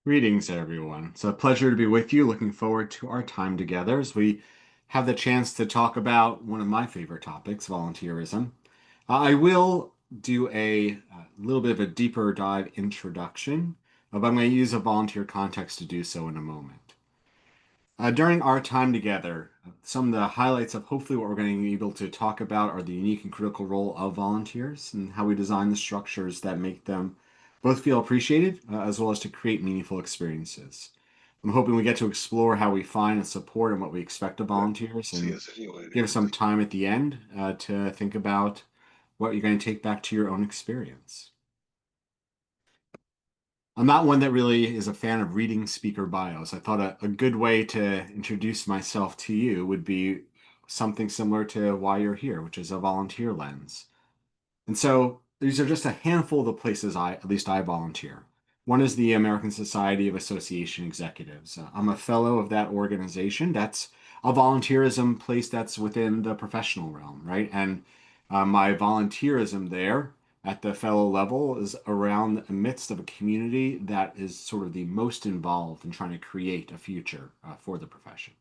Greetings, everyone. It's a pleasure to be with you. Looking forward to our time together as we have the chance to talk about one of my favorite topics, volunteerism. I will do a little bit of a deeper dive introduction, but I'm going to use a volunteer context to do so in a moment. During our time together, some of the highlights of hopefully what we're going to be able to talk about are the unique and critical role of volunteers and how we design the structures that make them both feel appreciated as well as to create meaningful experiences. I'm hoping we get to explore how we find and support and what we expect of volunteers Sí, and ese sí, güey, give some disculpe. time at the end to think about what you're going to take back to your own experience. I'm not one that really is a fan of reading speaker bios. I thought a good way to introduce myself to you would be something similar to why you're here, which is a volunteer lens. And so these are just a handful of the places at least I volunteer. One is the American Society of Association Executives. I'm a fellow of that organization. That's a volunteerism place that's within the professional realm, right? And my volunteerism there at the fellow level is around the midst of a community that is sort of the most involved in trying to create a future for the profession.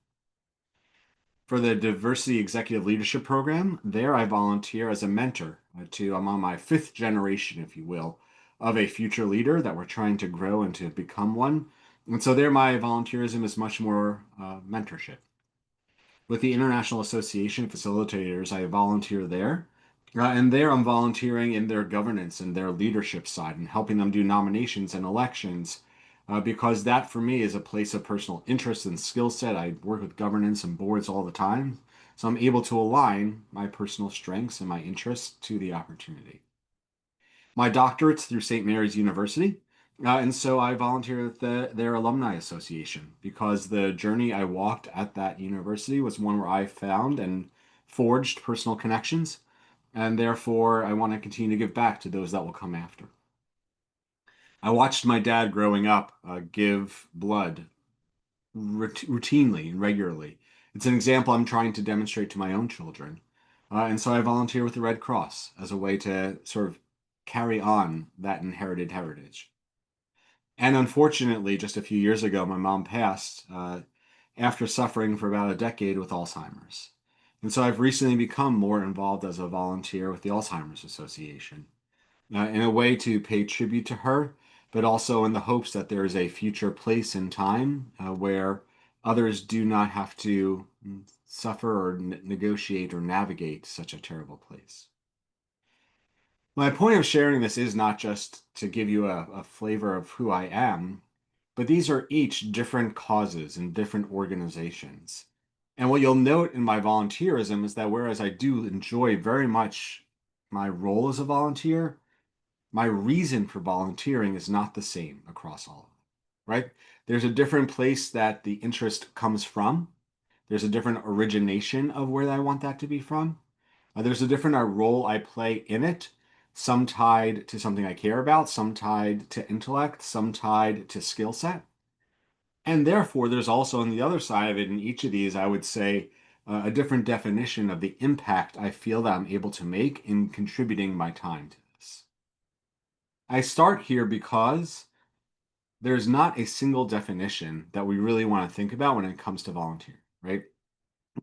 For the Diversity Executive Leadership Program, there I volunteer as a mentor to, I'm on my fifth generation, if you will, of a future leader that we're trying to grow and to become one. And so there, my volunteerism is much more mentorship. With the International Association of Facilitators, I volunteer there. And there I'm volunteering in their governance and their leadership side and helping them do nominations and elections because that for me is a place of personal interest and skill set. I work with governance and boards all the time. So I'm able to align my personal strengths and my interests to the opportunity. My doctorate's through St. Mary's University. And so I volunteer with their alumni association because the journey I walked at that university was one where I found and forged personal connections. And therefore, I want to continue to give back to those that will come after. I watched my dad growing up give blood routinely and regularly. It's an example I'm trying to demonstrate to my own children. And so I volunteer with the Red Cross as a way to sort of carry on that inherited heritage. And unfortunately, just a few years ago, my mom passed after suffering for about a decade with Alzheimer's. And so I've recently become more involved as a volunteer with the Alzheimer's Association in a way to pay tribute to her, but also in the hopes that there is a future place and time where others do not have to suffer or negotiate or navigate such a terrible place. My point of sharing this is not just to give you a flavor of who I am, but these are each different causes and different organizations. And what you'll note in my volunteerism is that whereas I do enjoy very much my role as a volunteer, my reason for volunteering is not the same across all of them, right? There's a different place that the interest comes from. There's a different origination of where I want that to be from. There's a different role I play in it, some tied to something I care about, some tied to intellect, some tied to skill set. And therefore, there's also on the other side of it, in each of these, I would say a different definition of the impact I feel that I'm able to make in contributing my time to this. I start here because there's not a single definition that we really want to think about when it comes to volunteering, right?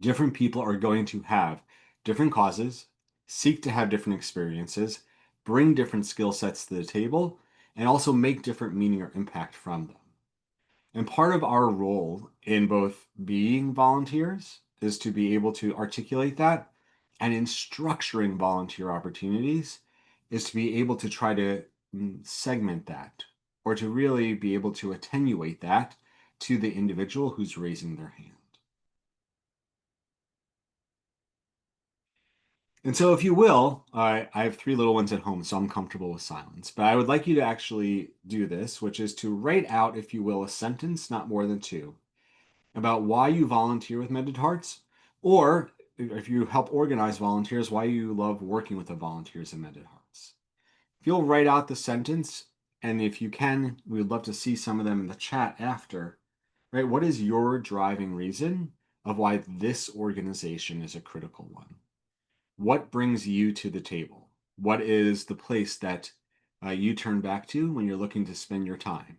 Different people are going to have different causes, seek to have different experiences, bring different skill sets to the table, and also make different meaning or impact from them. And part of our role in both being volunteers is to be able to articulate that, and in structuring volunteer opportunities is to be able to try to segment that or to really be able to attenuate that to the individual who's raising their hand. And so, if you will, I have three little ones at home, so I'm comfortable with silence. But I would like you to actually do this, which is to write out, if you will, a sentence, not more than two, about why you volunteer with Mended Hearts, or if you help organize volunteers, why you love working with the volunteers in Mended Hearts. If you'll write out the sentence, and if you can, we would love to see some of them in the chat after, right? What is your driving reason of why this organization is a critical one? What brings you to the table? What is the place that you turn back to when you're looking to spend your time?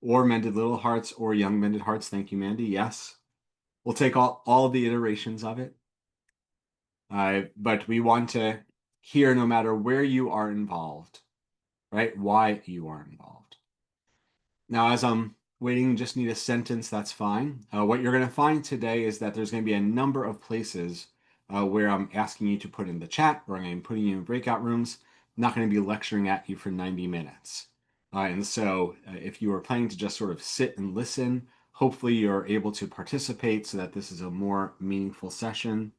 or Mended Little Hearts or Young Mended Hearts. Thank you, Mandy. Yes. We'll take all the iterations of it. But we want to hear, no matter where you are involved, right? Why you are involved. Now, as I'm waiting, just need a sentence, that's fine. What you're going to find today is that there's going to be a number of places where I'm asking you to put in the chat, or I'm going to be putting you in breakout rooms. I'm not going to be lecturing at you for 90 minutes. And so if you are planning to just sort of sit and listen, hopefully you're able to participate so that this is a more meaningful session.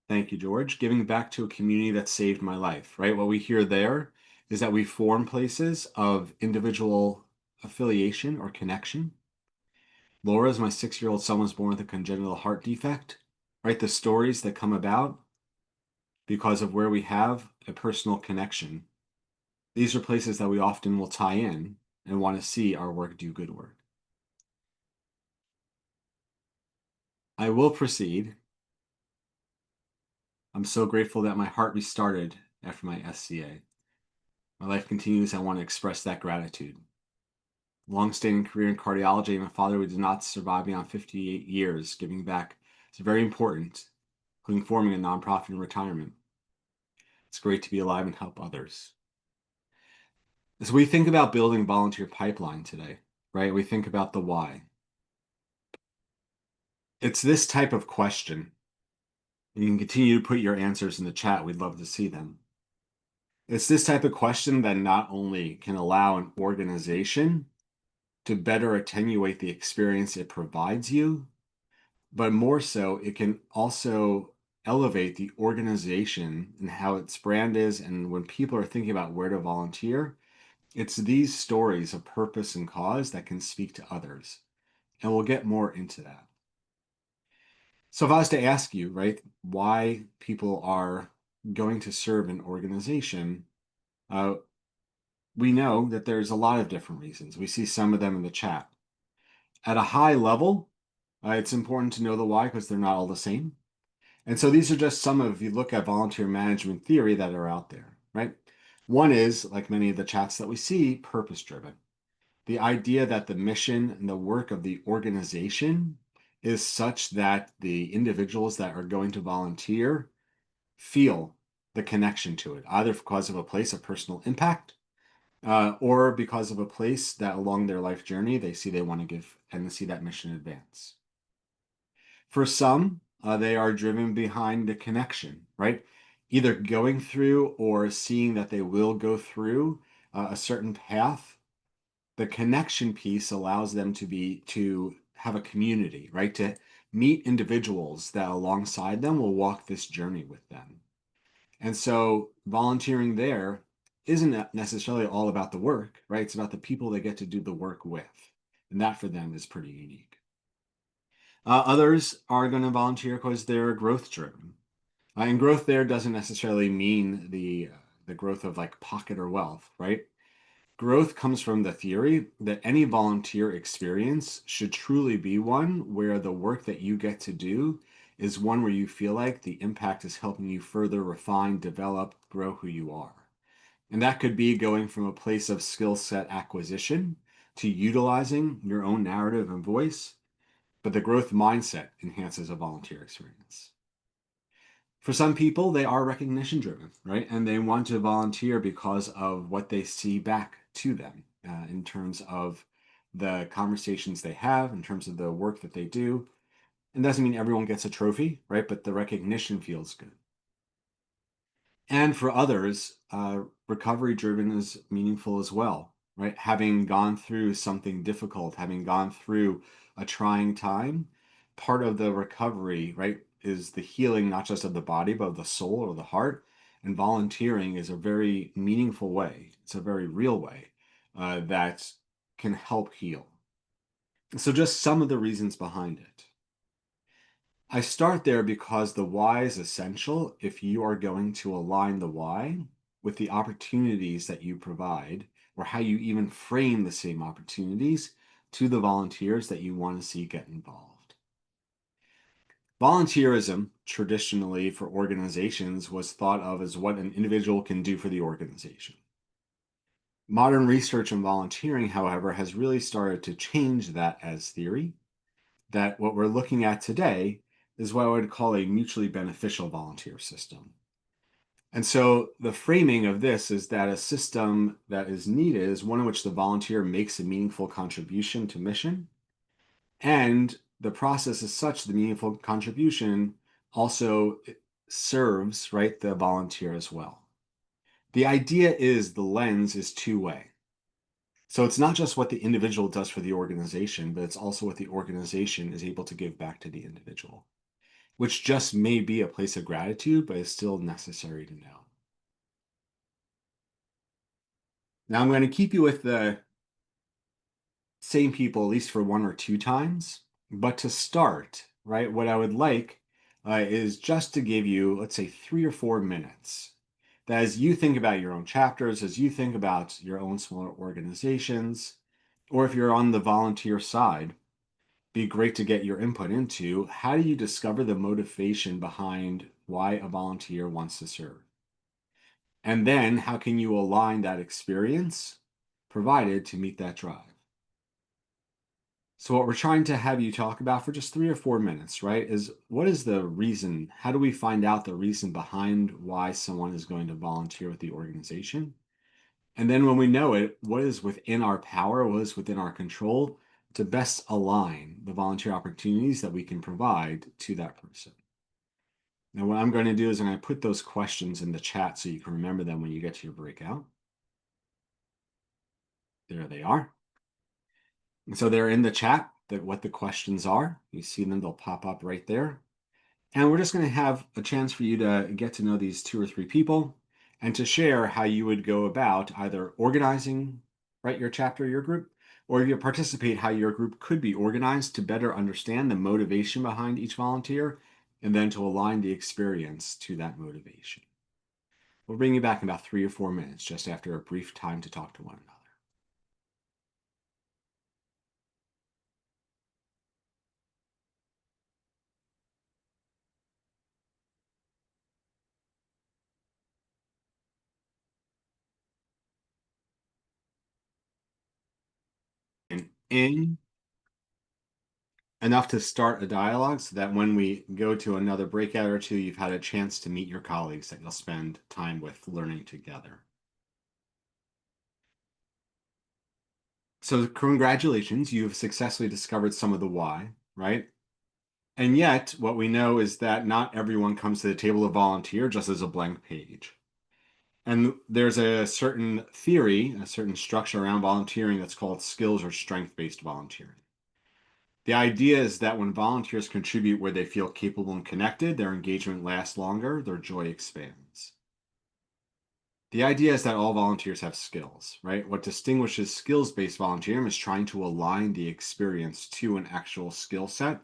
Thank you, George. Giving back to a community that saved my life, right? What we hear there is that we form places of individual affiliation or connection. Laura, as my 6-year-old son, was born with a congenital heart defect, right? The stories that come about because of where we have a personal connection. These are places that we often will tie in and want to see our work do good work. I will proceed. I'm so grateful that my heart restarted after my SCA. My life continues. I want to express that gratitude. Long-standing career in cardiology. My father, who did not survive beyond 58 years, giving back is very important, including forming a nonprofit in retirement. It's great to be alive and help others. As we think about building volunteer pipeline today, right? We think about the why. It's this type of question. You can continue to put your answers in the chat. We'd love to see them. It's this type of question that not only can allow an organization to better attenuate the experience it provides you, but more so, it can also elevate the organization and how its brand is. And when people are thinking about where to volunteer, it's these stories of purpose and cause that can speak to others. And we'll get more into that. So if I was to ask you, right, why people are going to serve an organization, we know that there's a lot of different reasons. We see some of them in the chat. At a high level, it's important to know the why because they're not all the same. And so these are just some of, if you look at volunteer management theory that are out there, right? One is, like many of the chats that we see, purpose-driven. The idea that the mission and the work of the organization is such that the individuals that are going to volunteer feel the connection to it, either because of a place of personal impact or because of a place that along their life journey they see they want to give and see that mission advance. For some, they are driven behind the connection, right? Either going through or seeing that they will go through a certain path. The connection piece allows them to have a community, right? To meet individuals that alongside them will walk this journey with them. And so volunteering there isn't necessarily all about the work, right? It's about the people they get to do the work with. And that for them is pretty unique. Others are going to volunteer because they're growth driven. And growth there doesn't necessarily mean the growth of like pocket or wealth, right? Growth comes from the theory that any volunteer experience should truly be one where the work that you get to do is one where you feel like the impact is helping you further refine, develop, grow who you are. And that could be going from a place of skill set acquisition to utilizing your own narrative and voice, but the growth mindset enhances a volunteer experience. For some people, they are recognition driven, right? And they want to volunteer because of what they see back to them in terms of the conversations they have, in terms of the work that they do. It doesn't mean everyone gets a trophy, right? But the recognition feels good. And for others, recovery driven is meaningful as well, right? Having gone through something difficult, having gone through a trying time, part of the recovery, right, is the healing, not just of the body, but of the soul or the heart. And volunteering is a very meaningful way, it's a very real way that can help heal. So, just some of the reasons behind it. I start there because the why is essential if you are going to align the why with the opportunities that you provide, or how you even frame the same opportunities to the volunteers that you want to see get involved. Volunteerism, traditionally for organizations, was thought of as what an individual can do for the organization. Modern research on volunteering, however, has really started to change that as theory. That what we're looking at today is what I would call a mutually beneficial volunteer system. And so the framing of this is that a system that is needed is one in which the volunteer makes a meaningful contribution to mission. And the process is such the meaningful contribution also serves, right, the volunteer as well. The idea is the lens is two-way. So it's not just what the individual does for the organization, but it's also what the organization is able to give back to the individual, which just may be a place of gratitude, but is still necessary to know. Now I'm going to keep you with the same people at least for one or two times, but to start, right, what I would like is just to give you, let's say, 3 or 4 minutes. That as you think about your own chapters, as you think about your own smaller organizations, or if you're on the volunteer side, be great to get your input into how do you discover the motivation behind why a volunteer wants to serve? And then how can you align that experience provided to meet that drive? So, what we're trying to have you talk about for just 3 or 4 minutes, right, is what is the reason? How do we find out the reason behind why someone is going to volunteer with the organization? And then when we know it, what is within our power, what is within our control to best align the volunteer opportunities that we can provide to that person? Now, what I'm going to do is I'm going to put those questions in the chat so you can remember them when you get to your breakout. There they are. And so they're in the chat, that what the questions are. You see them, they'll pop up right there. And we're just going to have a chance for you to get to know these 2 or 3 people and to share how you would go about either organizing, right, your chapter, your group, or if you participate, how your group could be organized to better understand the motivation behind each volunteer and then to align the experience to that motivation. We'll bring you back in about 3 or 4 minutes, just after a brief time to talk to one another. And in enough to start a dialogue so that when we go to another breakout or two, you've had a chance to meet your colleagues that you'll spend time with learning together. So congratulations, you've successfully discovered some of the why, right? And yet, what we know is that not everyone comes to the table to volunteer just as a blank page. And there's a certain theory, a certain structure around volunteering that's called skills or strength-based volunteering. The idea is that when volunteers contribute where they feel capable and connected, their engagement lasts longer, their joy expands. The idea is that all volunteers have skills, right? What distinguishes skills-based volunteering is trying to align the experience to an actual skill set,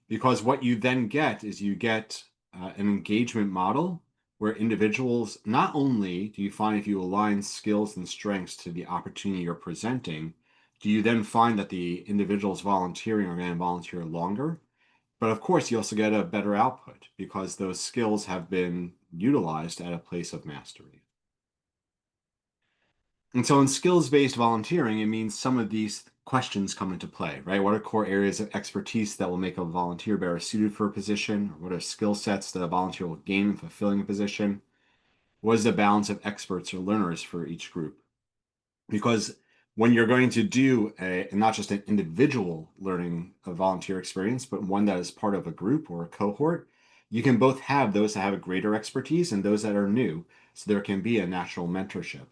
because what you then get is you get an engagement model where individuals, not only do you find if you align skills and strengths to the opportunity you're presenting, do you then find that the individuals volunteering are going to volunteer longer, but of course you also get a better output because those skills have been utilized at a place of mastery. And so in skills-based volunteering, it means some of these questions come into play, right? What are core areas of expertise that will make a volunteer better suited for a position? What are skill sets that a volunteer will gain in fulfilling a position? What is the balance of experts or learners for each group? Because when you're going to do not just an individual learning a volunteer experience, but one that is part of a group or a cohort, you can both have those that have a greater expertise and those that are new. So there can be a natural mentorship.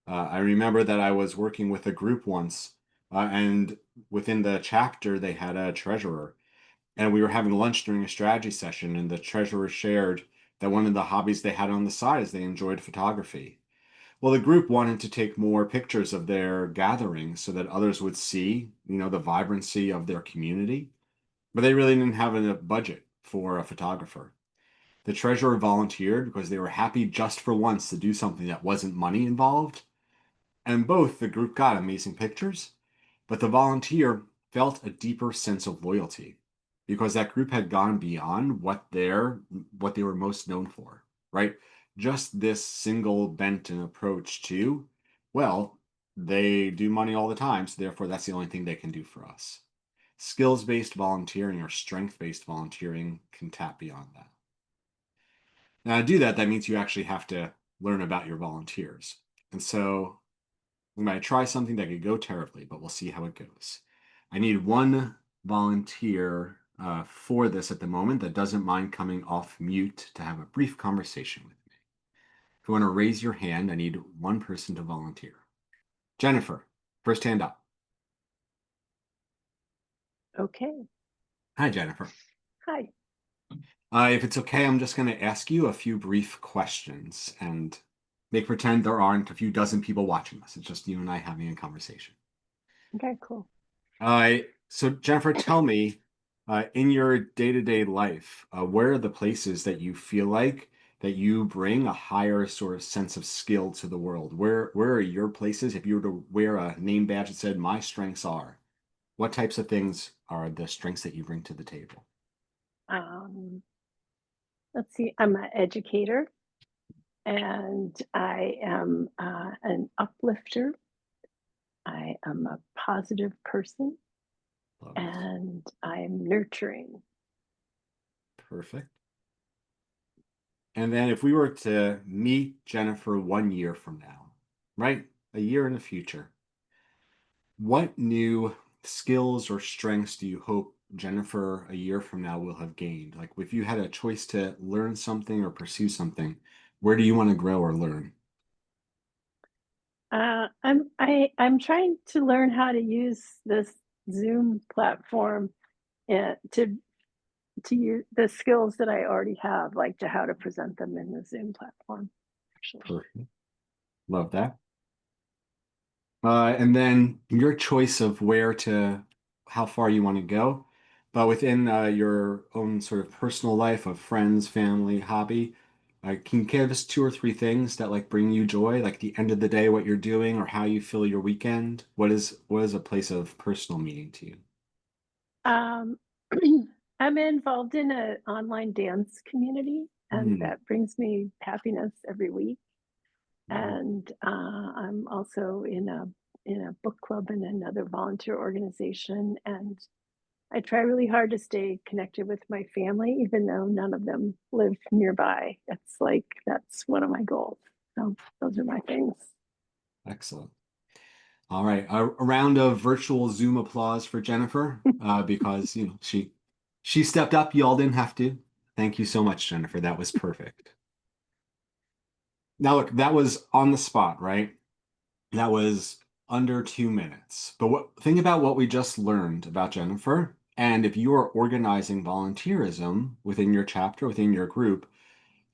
I remember that I was working with a group once, and within the chapter, they had a treasurer. And we were having lunch during a strategy session, and the treasurer shared that one of the hobbies they had on the side is they enjoyed photography. Well, the group wanted to take more pictures of their gatherings so that others would see, the vibrancy of their community, but they really didn't have a budget for a photographer. The treasurer volunteered because they were happy just for once to do something that wasn't money involved, and both the group got amazing pictures, but the volunteer felt a deeper sense of loyalty because that group had gone beyond what they were most known for, right? Just this single bent and approach to Well, they do money all the time, so therefore that's the only thing they can do for us. Skills-based volunteering or strength-based volunteering can tap beyond that. Now, to do that, that means you actually have to learn about your volunteers. And so we might try something that could go terribly, but we'll see how it goes. I need one volunteer for this at the moment that doesn't mind coming off mute to have a brief conversation with me. If you want to raise your hand, I need one person to volunteer. Jennifer, first hand up. Okay. Hi, Jennifer. Hi. If it's okay, I'm just going to ask you a few brief questions and make pretend there aren't a few dozen people watching us. It's just you and I having a conversation. Okay, cool. So Jennifer, tell me, in your day-to-day life, where are the places that you feel like that you bring a higher sort of sense of skill to the world? Where are your places? If you were to wear a name badge that said "My strengths are," what types of things are the strengths that you bring to the table? Um, let's see. I'm an educator and I am an uplifter. I am a positive person Love it. and I'm nurturing. Perfect. And then if we were to meet Jennifer 1 year from now, right? A year in the future, what new skills or strengths do you hope Jennifer a year from now will have gained? Like if you had a choice to learn something or pursue something, where do you want to grow or learn? I'm trying to learn how to use this Zoom platform to use the skills that I already have, like to how to present them in the Zoom platform, actually. Perfect. Love that. And then your choice of how far you want to go, but within your own sort of personal life of friends, family, hobby, can you give us two or three things that like bring you joy, like the end of the day, what you're doing or how you feel your weekend? What is a place of personal meaning to you? Um, I'm involved in an online dance community, and Hmm. that brings me happiness every week. Wow. And I'm also in a book club in another volunteer organization, and I try really hard to stay connected with my family, even though none of them live nearby. It's like that's one of my goals. So those are my things. Excellent. All right, a round of virtual Zoom applause for Jennifer, because she stepped up. You all didn't have to. Thank you so much, Jennifer. That was perfect. Now, look, that was on the spot, right? That was under 2 minutes. But think about what we just learned about Jennifer. And if you are organizing volunteerism within your chapter, within your group,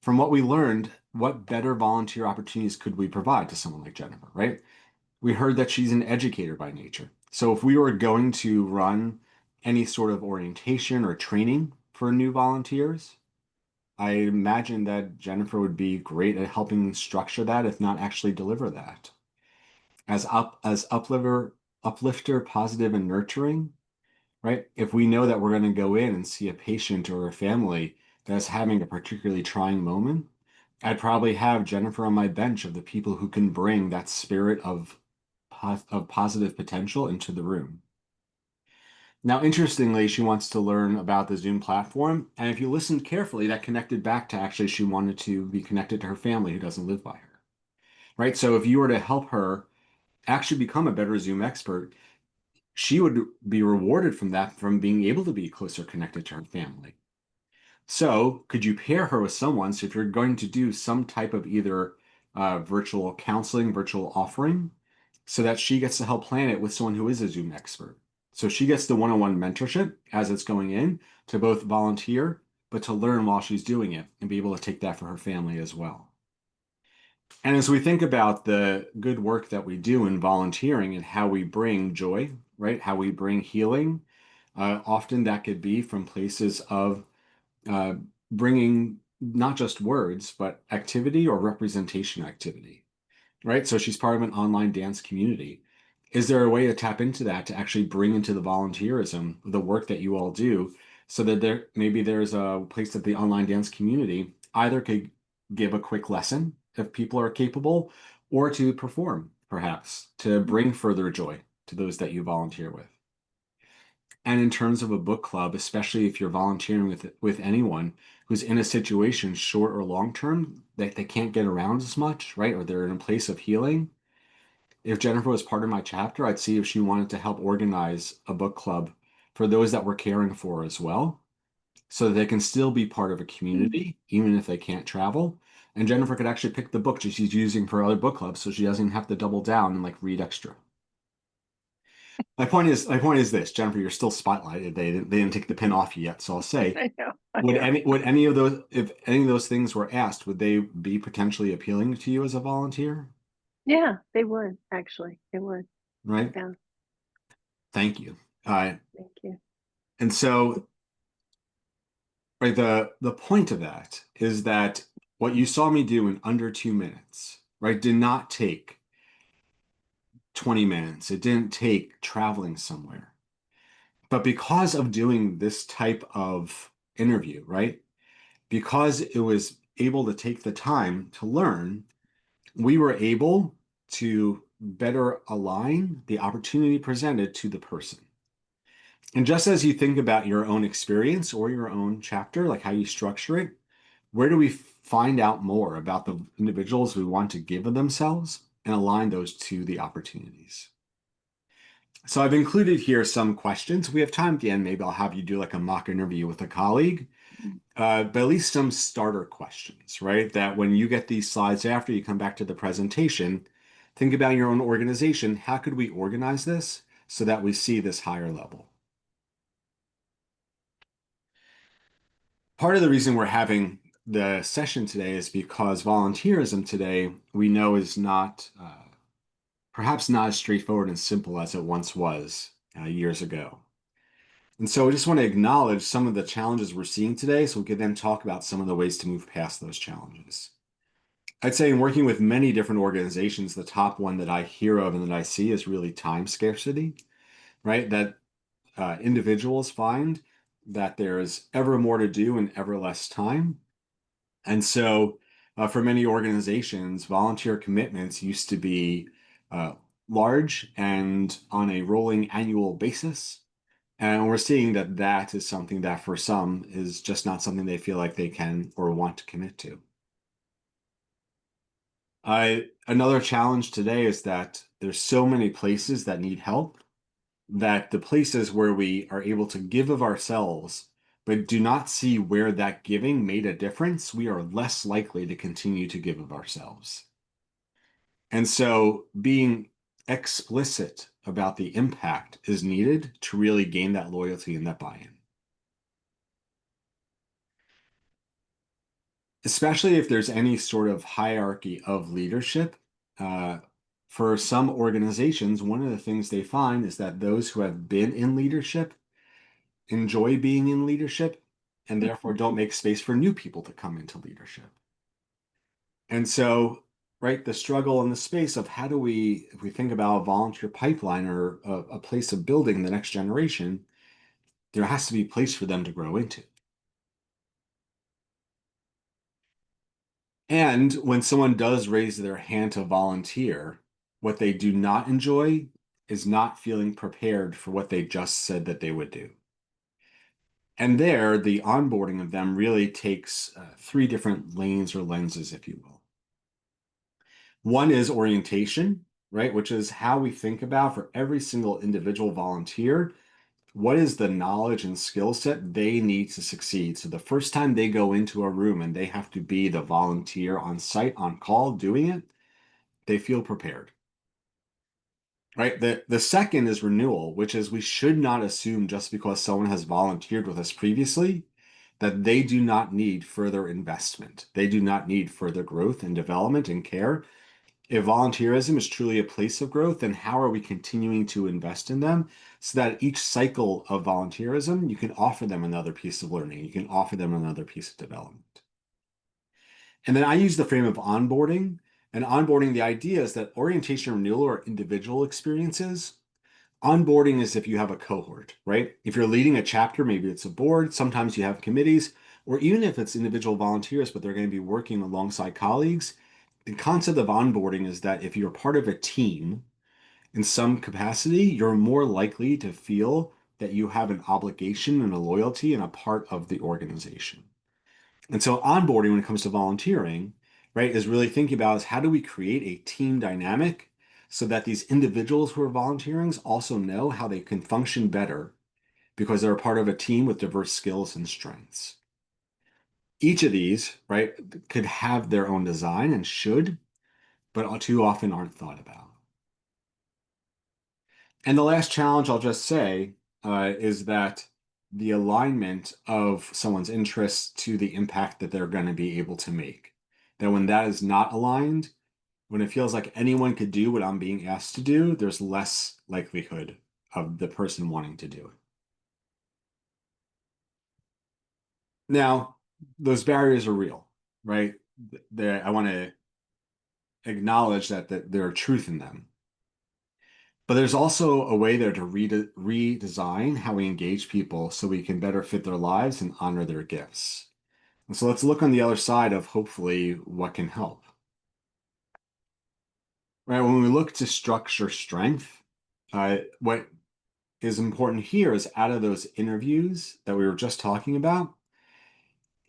from what we learned, what better volunteer opportunities could we provide to someone like Jennifer, right? We heard that she's an educator by nature. So if we were going to run any sort of orientation or training for new volunteers, I imagine that Jennifer would be great at helping structure that, if not actually deliver that. As uplifter, positive, and nurturing, right? If we know that we're going to go in and see a patient or a family that's having a particularly trying moment, I'd probably have Jennifer on my bench of the people who can bring that spirit of positive potential into the room. Now, interestingly, she wants to learn about the Zoom platform. And if you listened carefully, that connected back to actually she wanted to be connected to her family who doesn't live by her, right? So if you were to help her actually become a better Zoom expert, she would be rewarded from that, from being able to be closer connected to her family. So, could you pair her with someone? So, if you're going to do some type of either virtual counseling, virtual offering, so that she gets to help plan it with someone who is a Zoom expert. So, she gets the one-on-one mentorship as it's going in to both volunteer, but to learn while she's doing it and be able to take that for her family as well. And as we think about the good work that we do in volunteering and how we bring joy, right? How we bring healing, often that could be from places of uh, bringing not just words, but activity or representation activity, right? So she's part of an online dance community. Is there a way to tap into that to actually bring into the volunteerism the work that you all do so that there's a place that the online dance community either could give a quick lesson if people are capable or to perform perhaps, to Mm. bring further joy to those that you volunteer with. And in terms of a book club, especially if you're volunteering with anyone who's in a situation, short or long term, that they can't get around as much, right? Or they're in a place of healing. If Jennifer was part of my chapter, I'd see if she wanted to help organize a book club for those that we're caring for as well, so that they can still be part of a Mm. community, even if they can't travel. And Jennifer could actually pick the book that she's using for other book clubs, so she doesn't have to double down and like read extra. My point is this, Jennifer, you're still spotlighted. They didn't take the pin off you yet. So I'll say, I know, I would know. any of those, if any of those things were asked, would they be potentially appealing to you as a volunteer? Yeah, they would actually. They would. Right? Yeah, Thank you. Uh, thank you. and so, right, the point of that is that what you saw me do in under 2 minutes, right, did not take 20 minutes. It didn't take traveling somewhere. But because of doing this type of interview, right? Because it was able to take the time to learn, we were able to better align the opportunity presented to the person. And just as you think about your own experience or your own chapter, like how you structure it, where do we find out more about the individuals we want to give of themselves and align those to the opportunities? So I've included here some questions. We have time at the end. Maybe I'll have you do like a mock interview with a colleague, but at least some starter questions, right? That when you get these slides after you come back to the presentation, think about your own organization. How could we organize this so that we see this higher level? Part of the reason we're having the session today is because volunteerism today we know is not perhaps not as straightforward and simple as it once was years ago. And so I just want to acknowledge some of the challenges we're seeing today so we can then talk about some of the ways to move past those challenges. I'd say in working with many different organizations, the top one that I hear of and that I see is really time scarcity, right? That individuals find that there's ever more to do and ever less time. And so for many organizations, volunteer commitments used to be uh, large and on a rolling annual basis. And we're seeing that that is something that for some is just not something they feel like they can or want to commit to. Another challenge today is that there's so many places that need help that the places where we are able to give of ourselves, but do not see where that giving made a difference, we are less likely to continue to give of ourselves. And so being explicit about the impact is needed to really gain that loyalty and that buy-in. Especially if there's any sort of hierarchy of leadership. Uh, for some organizations, one of the things they find is that those who have been in leadership enjoy being in leadership and therefore don't make space for new people to come into leadership. And so, right, the struggle in the space of how do we, if we think about a volunteer pipeline or a place of building the next generation, there has to be a place for them to grow into. And when someone does raise their hand to volunteer, what they do not enjoy is not feeling prepared for what they just said that they would do. And there, the onboarding of them really takes three different lanes or lenses, if you will. One is orientation, right? Which is how we think about for every single individual volunteer, what is the knowledge and skill set they need to succeed? So the first time they go into a room and they have to be the volunteer on site, on call, doing it, they feel prepared. Right. The second is renewal, which is we should not assume just because someone has volunteered with us previously that they do not need further investment. They do not need further growth and development and care. If volunteerism is truly a place of growth, then how are we continuing to invest in them so that each cycle of volunteerism, you can offer them another piece of learning, you can offer them another piece of development. And then I use the frame of onboarding. And onboarding, the idea is that orientation and renewal are individual experiences. Onboarding is if you have a cohort, right? If you're leading a chapter, maybe it's a board, sometimes you have committees, or even if it's individual volunteers, but they're going to be working alongside colleagues, the concept of onboarding is that if you're part of a team in some capacity, you're more likely to feel that you have an obligation and a loyalty and a part of the organization. And so onboarding when it comes to volunteering, right, is really thinking about is how do we create a team dynamic so that these individuals who are volunteering also know how they can function better because they're a part of a team with diverse skills and strengths. Each of these, right, could have their own design and should, but too often aren't thought about. And the last challenge I'll just say is that the alignment of someone's interests to the impact that they're going to be able to make. That when that is not aligned, when it feels like anyone could do what I'm being asked to do, there's less likelihood of the person wanting to do it. Now, those barriers are real, right? I want to acknowledge that there are truth in them. But there's also a way there to redesign how we engage people so we can better fit their lives and honor their gifts. And so let's look on the other side of hopefully what can help. Right, when we look to structure strength, what is important here is out of those interviews that we were just talking about,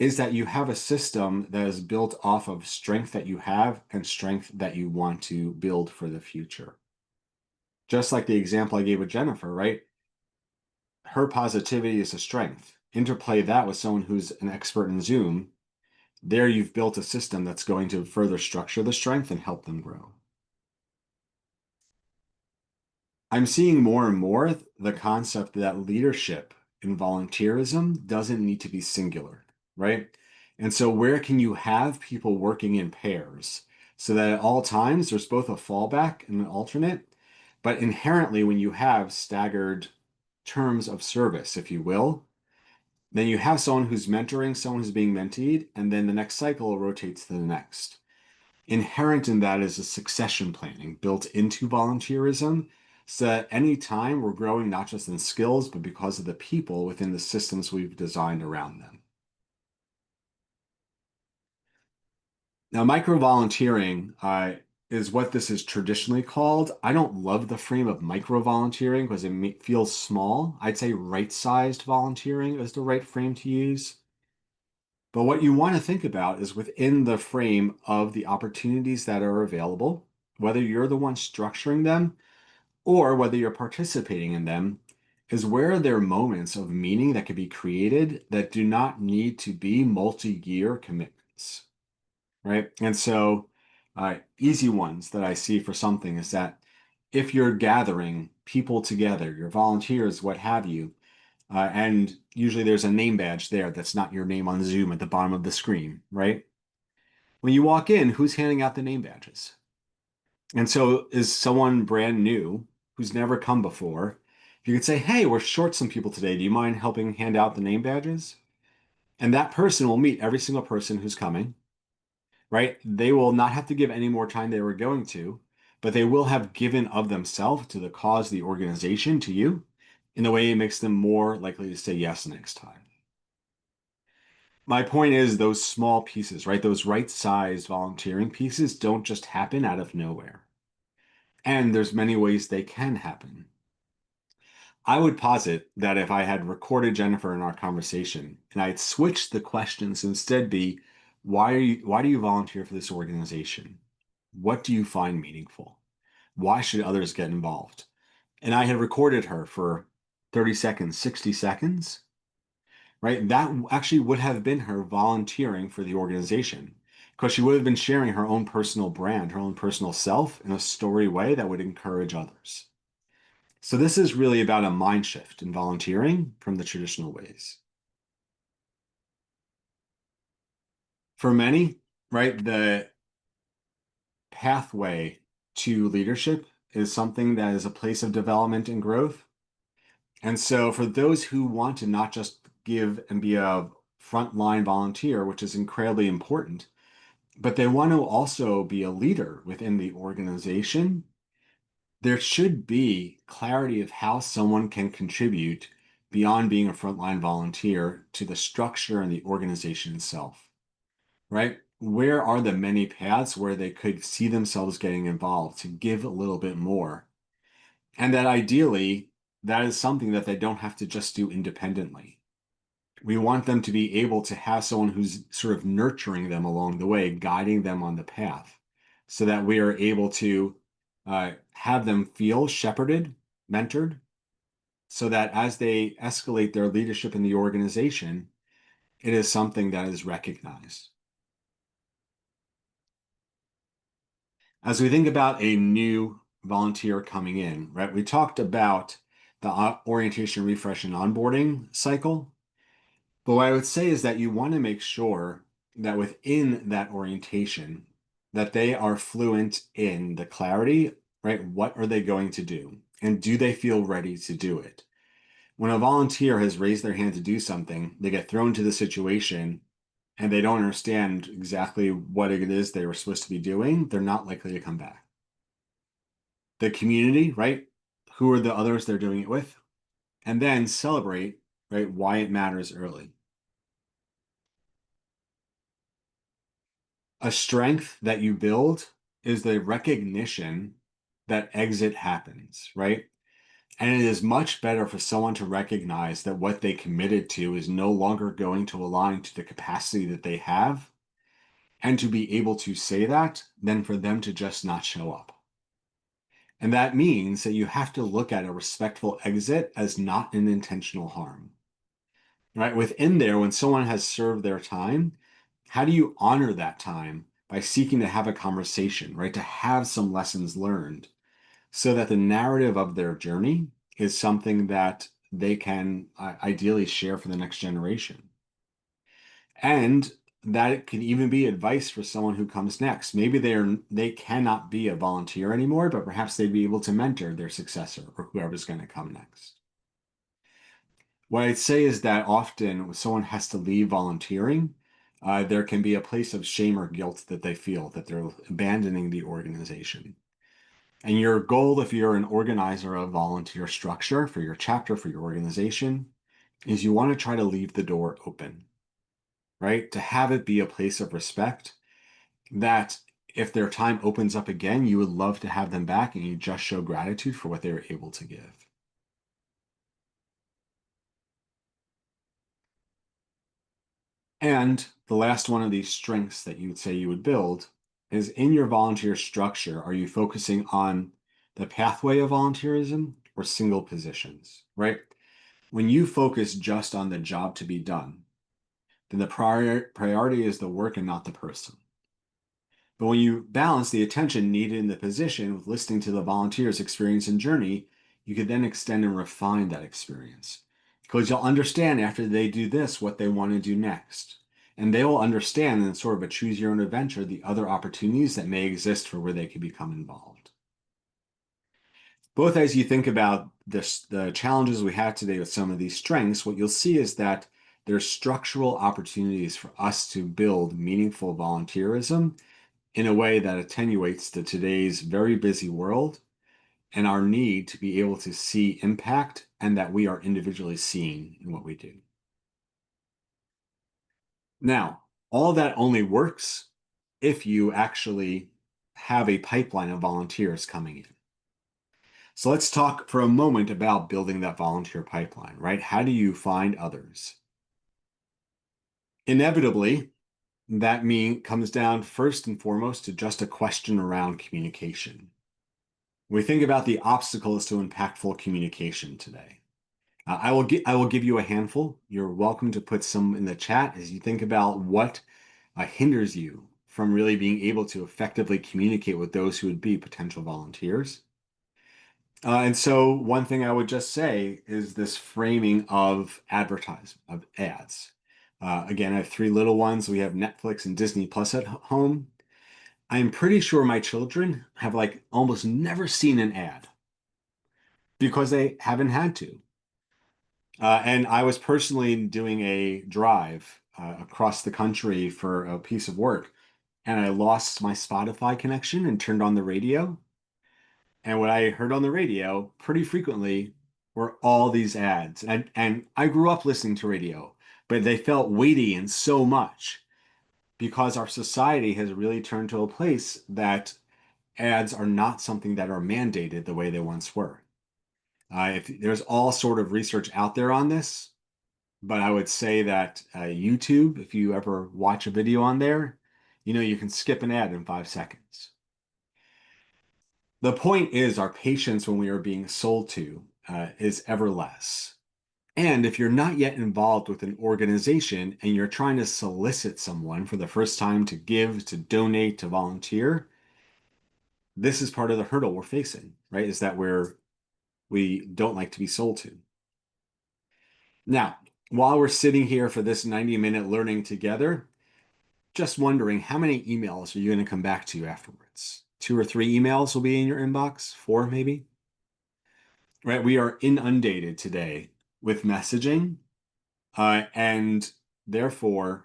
is that you have a system that is built off of strength that you have and strength that you want to build for the future. Just like the example I gave with Jennifer, right? Her positivity is a strength. Interplay that with someone who's an expert in Zoom. There you've built a system that's going to further structure the strength and help them grow. I'm seeing more and more the concept that leadership in volunteerism doesn't need to be singular, right? And so where can you have people working in pairs so that at all times there's both a fallback and an alternate, but inherently when you have staggered terms of service, if you will, then you have someone who's mentoring, someone who's being menteed, and then the next cycle rotates to the next. Inherent in that is a succession planning built into volunteerism so that any time we're growing not just in skills, but because of the people within the systems we've designed around them. Now, micro volunteering is what this is traditionally called. I don't love the frame of micro volunteering because it feels small. I'd say right-sized volunteering is the right frame to use. But what you want to think about is within the frame of the opportunities that are available, whether you're the one structuring them or whether you're participating in them, is where are there moments of meaning that can be created that do not need to be multi-year commitments, right? And so, easy ones that I see for something is that if you're gathering people together, your volunteers, what have you, and usually there's a name badge there that's not your name on Zoom at the bottom of the screen, right? When you walk in, who's handing out the name badges? And so is someone brand new who's never come before. You could say, hey, we're short some people today. Do you mind helping hand out the name badges? And that person will meet every single person who's coming, right? They will not have to give any more time they were going to, but they will have given of themselves to the cause, the organization, to you, in a way it makes them more likely to say yes next time. My point is those small pieces, right? Those right-sized volunteering pieces don't just happen out of nowhere. And there's many ways they can happen. I would posit that if I had recorded Jennifer in our conversation and I had switched the questions instead be, why do you volunteer for this organization? What do you find meaningful? Why should others get involved? And I had recorded her for 30 seconds, 60 seconds, right? That actually would have been her volunteering for the organization because she would have been sharing her own personal brand, her own personal self in a story way that would encourage others. So this is really about a mind shift in volunteering from the traditional ways. For many, right, the pathway to leadership is something that is a place of development and growth. And so for those who want to not just give and be a frontline volunteer, which is incredibly important, but they want to also be a leader within the organization, there should be clarity of how someone can contribute beyond being a frontline volunteer to the structure and the organization itself, right? where are the many paths where they could see themselves getting involved to give a little bit more. And that ideally, that is something that they don't have to just do independently. We want them to be able to have someone who's sort of nurturing them along the way, guiding them on the path, so that we are able to have them feel shepherded, mentored, so that as they escalate their leadership in the organization, it is something that is recognized. As we think about a new volunteer coming in, right, we talked about the orientation, refresh, and onboarding cycle. But what I would say is that you want to make sure that within that orientation, that they are fluent in the clarity, right? What are they going to do? And do they feel ready to do it? When a volunteer has raised their hand to do something, they get thrown to the situation and they don't understand exactly what it is they were supposed to be doing, they're not likely to come back. The community, right? Who are the others they're doing it with? And then celebrate, right? Why it matters early. A strength that you build is the recognition that exit happens, right? And it is much better for someone to recognize that what they committed to is no longer going to align to the capacity that they have, and to be able to say that than for them to just not show up. And that means that you have to look at a respectful exit as not an intentional harm, right? Within there, when someone has served their time, how do you honor that time by seeking to have a conversation, right? To have some lessons learned so that the narrative of their journey is something that they can ideally share for the next generation. And that it could even be advice for someone who comes next. Maybe they cannot be a volunteer anymore, but perhaps they'd be able to mentor their successor or whoever's going to come next. What I'd say is that often when someone has to leave volunteering, there can be a place of shame or guilt that they feel that they're abandoning the organization. And your goal, if you're an organizer of volunteer structure for your chapter, for your organization, is you want to try to leave the door open, right? To have it be a place of respect that if their time opens up again, you would love to have them back and you just show gratitude for what they were able to give. And the last one of these strengths that you would say you would build is in your volunteer structure, are you focusing on the pathway of volunteerism or single positions, right? When you focus just on the job to be done, then the priority is the work and not the person. But when you balance the attention needed in the position with listening to the volunteer's experience and journey, you can then extend and refine that experience. Because you'll understand after they do this what they want to do next. And they will understand in sort of a choose your own adventure the other opportunities that may exist for where they could become involved. Both as you think about this, the challenges we have today with some of these strengths, what you'll see is that there's structural opportunities for us to build meaningful volunteerism in a way that attenuates to today's very busy world and our need to be able to see impact and that we are individually seeing in what we do. Now, all that only works if you actually have a pipeline of volunteers coming in. So let's talk for a moment about building that volunteer pipeline, right? How do you find others? Inevitably, that comes down first and foremost to just a question around communication. When we think about the obstacles to impactful communication today. I will give you a handful. You're welcome to put some in the chat as you think about what hinders you from really being able to effectively communicate with those who would be potential volunteers. And so one thing I would just say is this framing of advertising, of ads. Again, I have three little ones. We have Netflix and Disney Plus at home. I'm pretty sure my children have like almost never seen an ad because they haven't had to. And I was personally doing a drive across the country for a piece of work, and I lost my Spotify connection and turned on the radio. And what I heard on the radio pretty frequently were all these ads. And I grew up listening to radio, but they felt weighty and so much because our society has really turned to a place that ads are not something that are mandated the way they once were. If there's all sort of research out there on this, but I would say that YouTube, if you ever watch a video on there, you can skip an ad in 5 seconds. The point is, our patience when we are being sold to is ever less. And if you're not yet involved with an organization and you're trying to solicit someone for the first time to give, to donate, to volunteer, this is part of the hurdle we're facing, right? Is that we don't like to be sold to. Now, while we're sitting here for this 90-minute learning together, just wondering how many emails are you going to come back to afterwards? 2 or 3 emails will be in your inbox, 4 maybe, right? We are inundated today with messaging, and therefore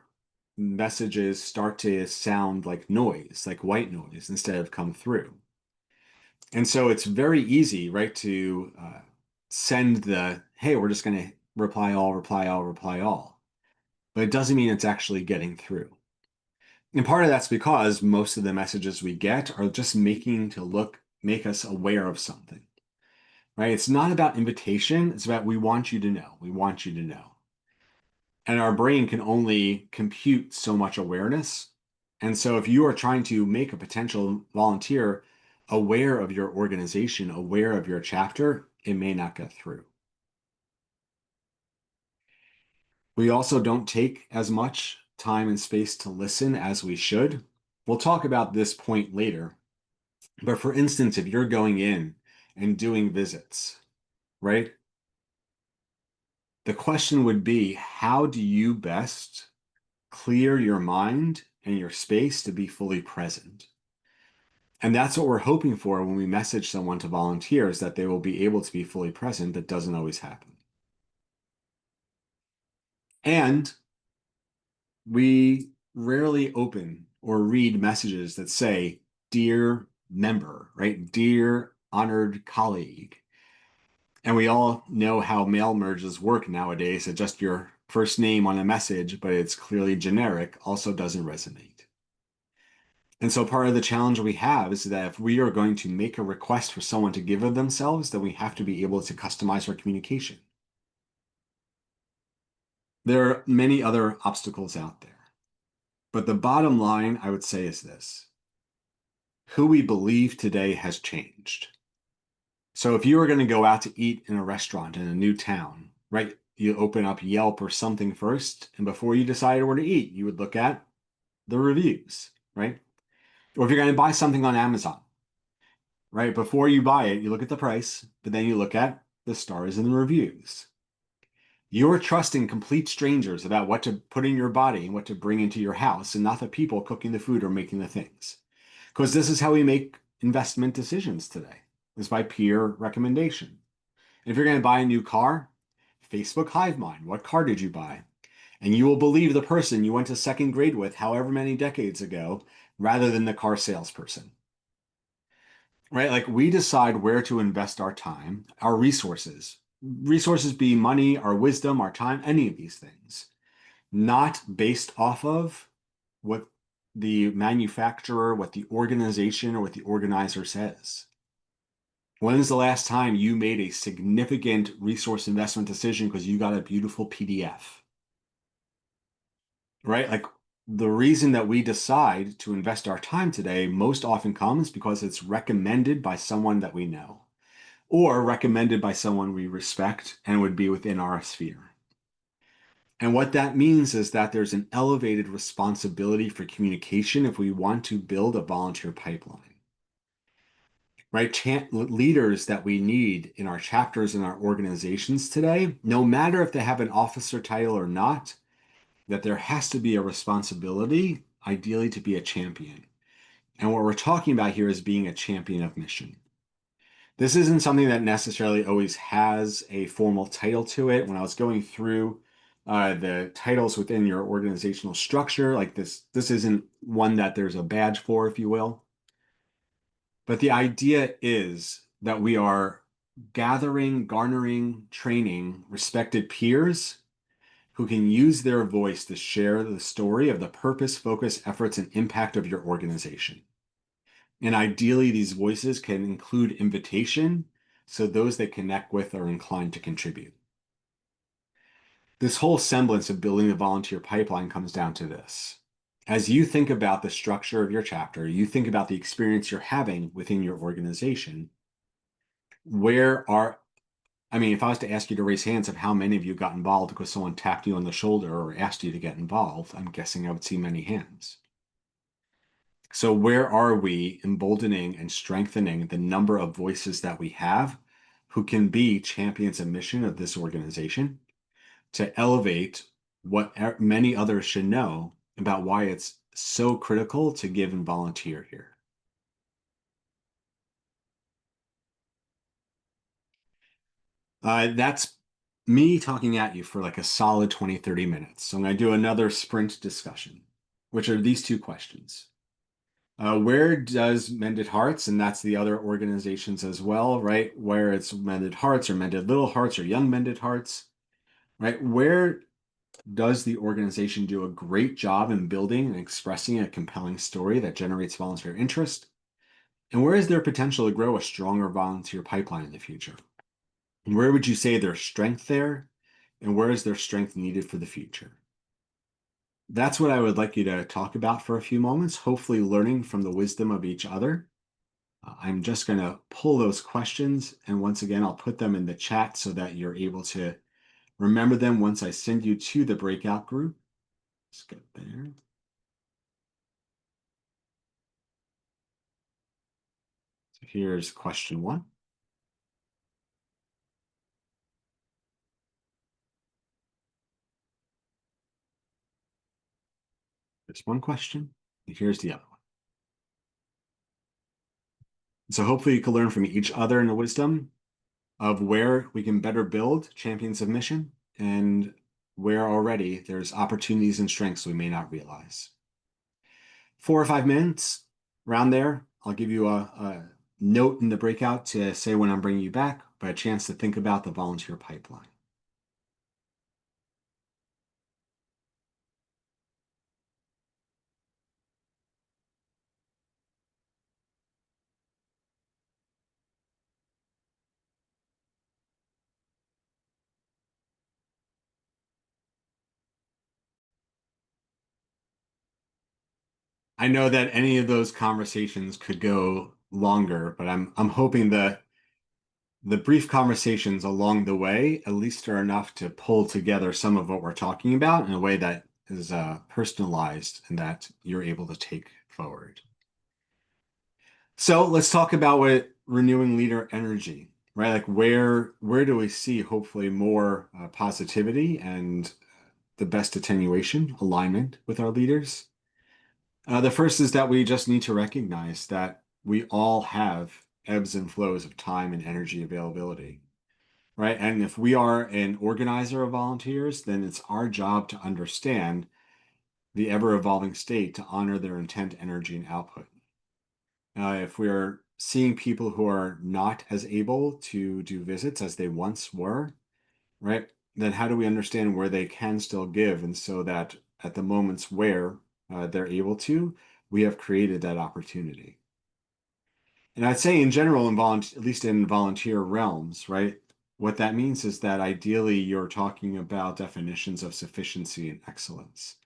messages start to sound like noise, like white noise, instead of come through. And so it's very easy, right, to send the, hey, we're just going to reply all, reply all, reply all. But it doesn't mean it's actually getting through. And part of that's because most of the messages we get are just make us aware of something, right? It's not about invitation. It's about we want you to know. We want you to know. And our brain can only compute so much awareness. And so if you are trying to make a potential volunteer aware of your organization, aware of your chapter, it may not get through. We also don't take as much time and space to listen as we should. We'll talk about this point later. But for instance, if you're going in and doing visits, right? The question would be, how do you best clear your mind and your space to be fully present? And that's what we're hoping for when we message someone to volunteer, is that they will be able to be fully present. That doesn't always happen. And we rarely open or read messages that say, "Dear member," right? "Dear honored colleague." And we all know how mail merges work nowadays. That just your first name on a message, but it's clearly generic, also doesn't resonate. And so part of the challenge we have is that if we are going to make a request for someone to give of themselves, then we have to be able to customize our communication. There are many other obstacles out there. But the bottom line, I would say, is this: who we believe today has changed. So if you were going to go out to eat in a restaurant in a new town, right, you open up Yelp or something first, and before you decided where to eat, you would look at the reviews, right? Or if you're going to buy something on Amazon, right, before you buy it, you look at the price, but then you look at the stars and the reviews. You're trusting complete strangers about what to put in your body and what to bring into your house, and not the people cooking the food or making the things. Because this is how we make investment decisions today, is by peer recommendation. If you're going to buy a new car, Facebook Hive Mind, what car did you buy? And you will believe the person you went to second grade with however many decades ago, rather than the car salesperson. Right? Like, we decide where to invest our time, our resources. Resources be money, our wisdom, our time, any of these things, not based off of what the manufacturer, what the organization, or what the organizer says. When is the last time you made a significant resource investment decision because you got a beautiful PDF? Right? Like, the reason that we decide to invest our time today most often comes because it's recommended by someone that we know, or recommended by someone we respect and would be within our sphere. And what that means is that there's an elevated responsibility for communication if we want to build a volunteer pipeline. Right? Leaders that we need in our chapters and our organizations today, no matter if they have an officer title or not, that there has to be a responsibility, ideally, to be a champion. And what we're talking about here is being a champion of mission. This isn't something that necessarily always has a formal title to it. When I was going through the titles within your organizational structure, like this isn't one that there's a badge for, if you will. But the idea is that we are gathering, garnering, training respected peers who can use their voice to share the story of the purpose, focus, efforts, and impact of your organization. And ideally, these voices can include invitation, so those they connect with are inclined to contribute. This whole semblance of building the volunteer pipeline comes down to this. As you think about the structure of your chapter, you think about the experience you're having within your organization, where are, I mean, if I was to ask you to raise hands of how many of you got involved because someone tapped you on the shoulder or asked you to get involved, I'm guessing I would see many hands. So, where are we emboldening and strengthening the number of voices that we have who can be champions of mission of this organization to elevate what many others should know about why it's so critical to give and volunteer here? That's me talking at you for like a solid 20, 30 minutes. So, I'm going to do another sprint discussion, which are these two questions. Where does Mended Hearts, and that's the other organizations as well, right? Where it's Mended Hearts or Mended Little Hearts or Young Mended Hearts, right? Where does the organization do a great job in building and expressing a compelling story that generates volunteer interest? And where is there potential to grow a stronger volunteer pipeline in the future? And where would you say there's strength there? And where is their strength needed for the future? That's what I would like you to talk about for a few moments, hopefully learning from the wisdom of each other. I'm just going to pull those questions, and once again, I'll put them in the chat so that you're able to remember them once I send you to the breakout group. Let's get there. So here's question one. There's one question, and here's the other one. So hopefully you can learn from each other in the wisdom of where we can better build champions of mission and where already there's opportunities and strengths we may not realize. 4 or 5 minutes around there, I'll give you a note in the breakout to say when I'm bringing you back, but a chance to think about the volunteer pipeline. I know that any of those conversations could go longer, but I'm hoping the brief conversations along the way at least are enough to pull together some of what we're talking about in a way that is personalized and that you're able to take forward. So let's talk about what renewing leader energy, right? Like where do we see hopefully more positivity and the best attenuation, alignment with our leaders? The first is that we just need to recognize that we all have ebbs and flows of time and energy availability, right? And if we are an organizer of volunteers, then it's our job to understand the ever evolving state to honor their intent, energy, and output. If we're seeing people who are not as able to do visits as they once were, right? Then how do we understand where they can still give? And so that at the moments where they're able to, we have created that opportunity. And I'd say in general, at least in volunteer realms, right? What that means is that ideally you're talking about definitions of sufficiency and excellence.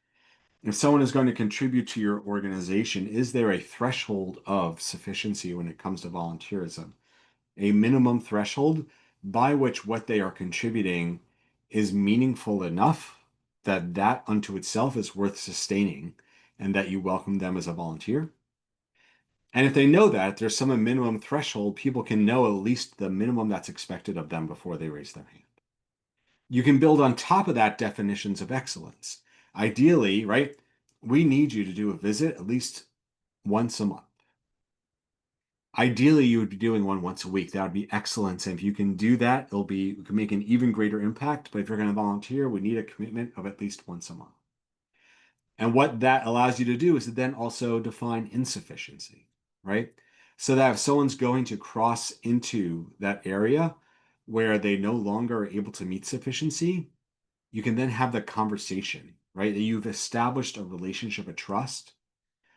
If someone is going to contribute to your organization, is there a threshold of sufficiency when it comes to volunteerism? A minimum threshold by which what they are contributing is meaningful enough that that unto itself is worth sustaining and that you welcome them as a volunteer? And if they know that, there's some minimum threshold, people can know at least the minimum that's expected of them before they raise their hand. You can build on top of that definitions of excellence. Ideally, right, we need you to do a visit at least once a month. Ideally, you would be doing one once a week. That would be excellent. And if you can do that, we can make an even greater impact. But if you're going to volunteer, we need a commitment of at least once a month. And what that allows you to do is to then also define insufficiency, right? So that if someone's going to cross into that area where they no longer are able to meet sufficiency, you can then have the conversation, right? That you've established a relationship of trust.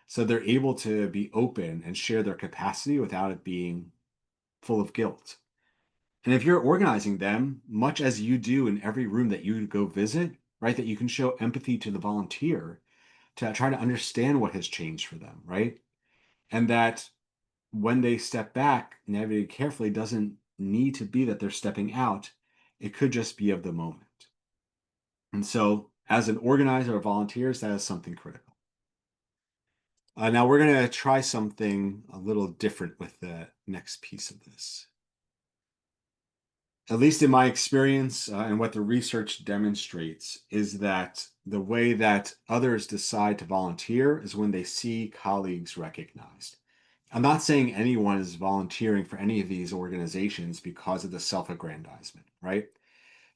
So they're able to be open and share their capacity without it being full of guilt. And if you're organizing them, much as you do in every room that you go visit, right, that you can show empathy to the volunteer to try to understand what has changed for them, right? And that when they step back, navigate carefully doesn't need to be that they're stepping out. It could just be of the moment. And so, as an organizer of volunteers, that is something critical. Now, we're going to try something a little different with the next piece of this. At least in my experience, and what the research demonstrates, is that the way that others decide to volunteer is when they see colleagues recognized. I'm not saying anyone is volunteering for any of these organizations because of the self-aggrandizement, right?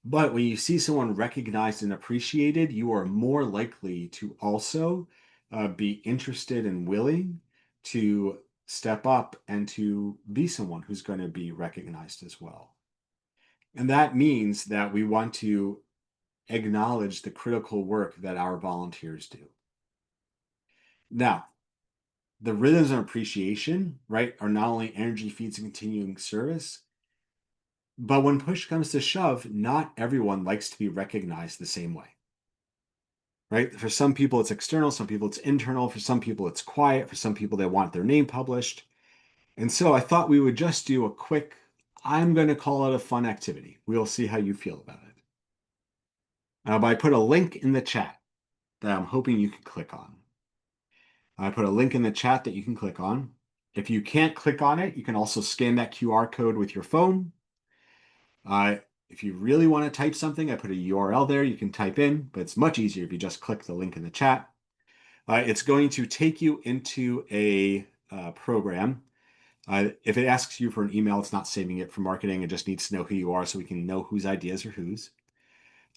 But when you see someone recognized and appreciated, you are more likely to also be interested and willing to step up and to be someone who's going to be recognized as well. And that means that we want to acknowledge the critical work that our volunteers do. Now, the rhythms of appreciation, right, are not only energy feeds and continuing service, but when push comes to shove, not everyone likes to be recognized the same way, right? For some people, it's external, some people, it's internal, for some people, it's quiet, for some people, they want their name published. And so I thought we would just do a quick, I'm going to call it a fun activity. We'll see how you feel about it. But I put a link in the chat that I'm hoping you can click on. I put a link in the chat that you can click on. If you can't click on it, you can also scan that QR code with your phone. Uh, if you really want to type something, I put a URL there you can type in, but it's much easier if you just click the link in the chat. It's going to take you into a program. If it asks you for an email, it's not saving it for marketing. It just needs to know who you are so we can know whose ideas are whose.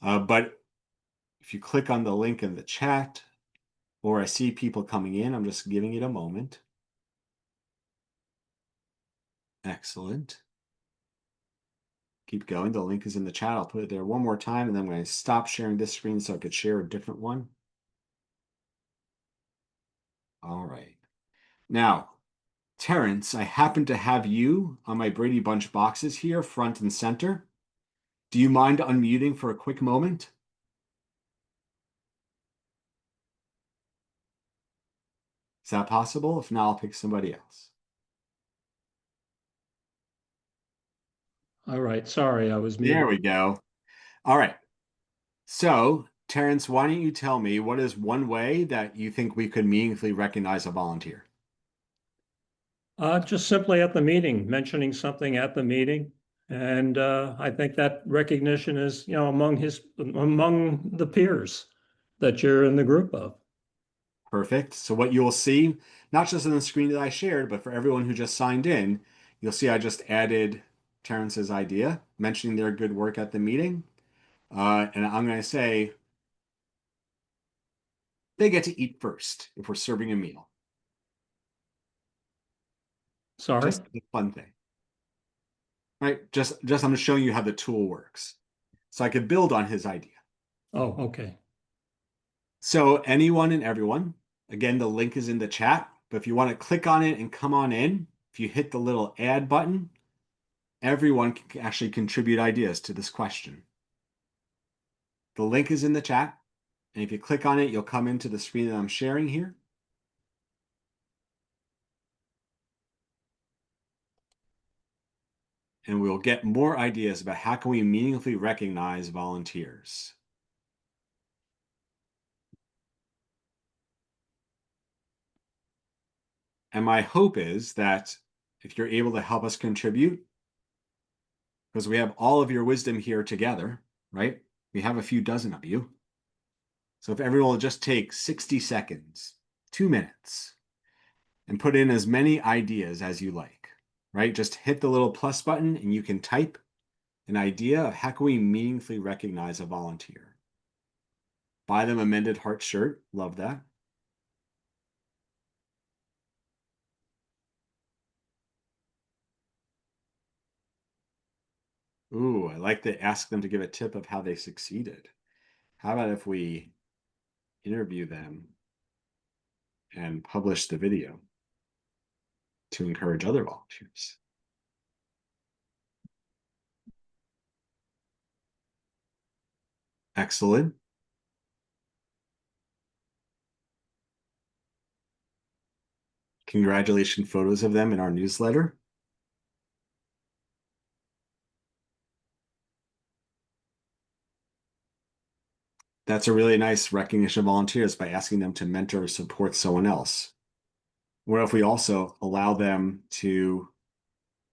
But if you click on the link in the chat, or I see people coming in, I'm just giving it a moment. Excellent. Keep going. The link is in the chat. I'll put it there one more time, and then I'm going to stop sharing this screen so I could share a different one. All right. Now, Terrence, I happen to have you on my Brady Bunch boxes here, front and center. Do you mind unmuting for a quick moment? Is that possible? If not, I'll pick somebody else. All right. Sorry, I was There muted. we go. All right. So, Terrence, why don't you tell me what is one way that you think we could meaningfully recognize a volunteer? Just simply at the meeting, mentioning something at the meeting. And I think that recognition is, among the peers that you're in the group of. Perfect. So what you'll see, not just on the screen that I shared, but for everyone who just signed in, you'll see I just added Terrence's idea, mentioning their good work at the meeting. And I'm going to say they get to eat first if we're serving a meal. Sorry. Just a fun thing, right? Just I'm showing you how the tool works. So I could build on his idea. Oh, okay. So anyone and everyone, again, the link is in the chat, but if you want to click on it and come on in, if you hit the little add button, everyone can actually contribute ideas to this question. The link is in the chat, and if you click on it, you'll come into the screen that I'm sharing here. And we'll get more ideas about how can we meaningfully recognize volunteers. And my hope is that if you're able to help us contribute, because we have all of your wisdom here together, right? We have a few dozen of you. So if everyone will just take 60 seconds, 2 minutes, and put in as many ideas as you like, right? Just hit the little plus button and you can type an idea of how can we meaningfully recognize a volunteer. Buy them a Mended Heart shirt. Love that. Ooh, I like to ask them to give a tip of how they succeeded. how about if we interview them and publish the video to encourage other volunteers? Excellent. Congratulations photos of them in our newsletter. That's a really nice recognition of volunteers by asking them to mentor or support someone else. What if we also allow them to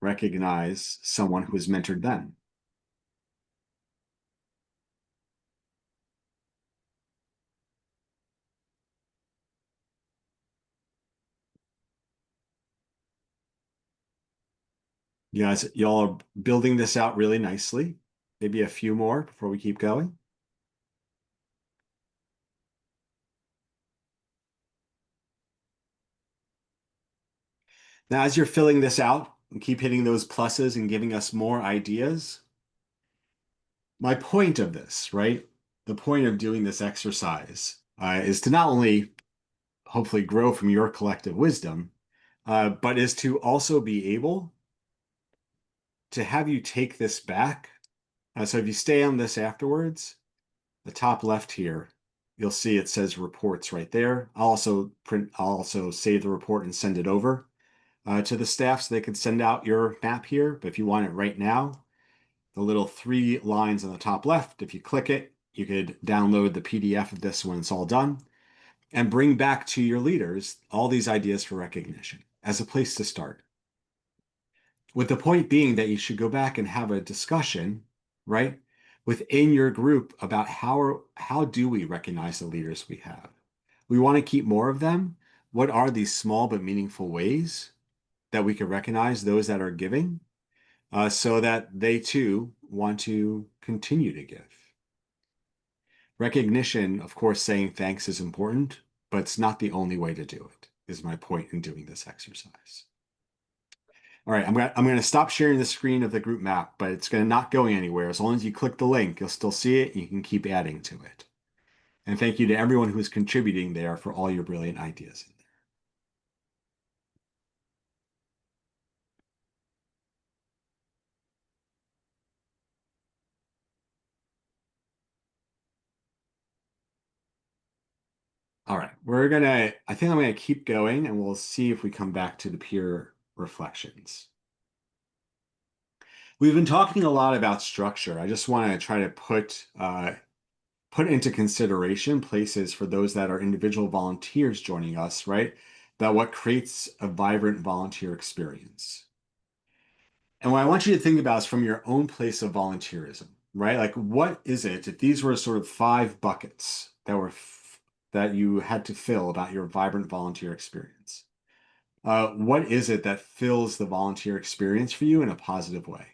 recognize someone who has mentored them? You guys, y'all are building this out really nicely. Maybe a few more before we keep going. Now, as you're filling this out and keep hitting those pluses and giving us more ideas, my point of this, right? The point of doing this exercise is to not only hopefully grow from your collective wisdom, but is to also be able to have you take this back. So if you stay on this afterwards, the top left here, you'll see it says reports right there. I'll also save the report and send it over to the staff so they could send out your map here. But if you want it right now, the little 3 lines on the top left, if you click it, you could download the PDF of this when it's all done and bring back to your leaders all these ideas for recognition as a place to start. With the point being that you should go back and have a discussion, right, within your group about how do we recognize the leaders we have? We want to keep more of them. What are these small but meaningful ways that we can recognize those that are giving so that they too want to continue to give? Recognition, of course, saying thanks is important, but it's not the only way to do it, is my point in doing this exercise. All right, I'm gonna stop sharing the screen of the group map, but it's gonna not going anywhere. As long as you click the link, you'll still see it. And you can keep adding to it. And thank you to everyone who's contributing there for all your brilliant ideas. All right, I think I'm gonna keep going and we'll see if we come back to the peer reflections. We've been talking a lot about structure. I just want to try to put into consideration places for those that are individual volunteers joining us, right? About what creates a vibrant volunteer experience. And what I want you to think about is from your own place of volunteerism, right? Like, what is it, if these were sort of 5 buckets that you had to fill about your vibrant volunteer experience? What is it that fills the volunteer experience for you in a positive way,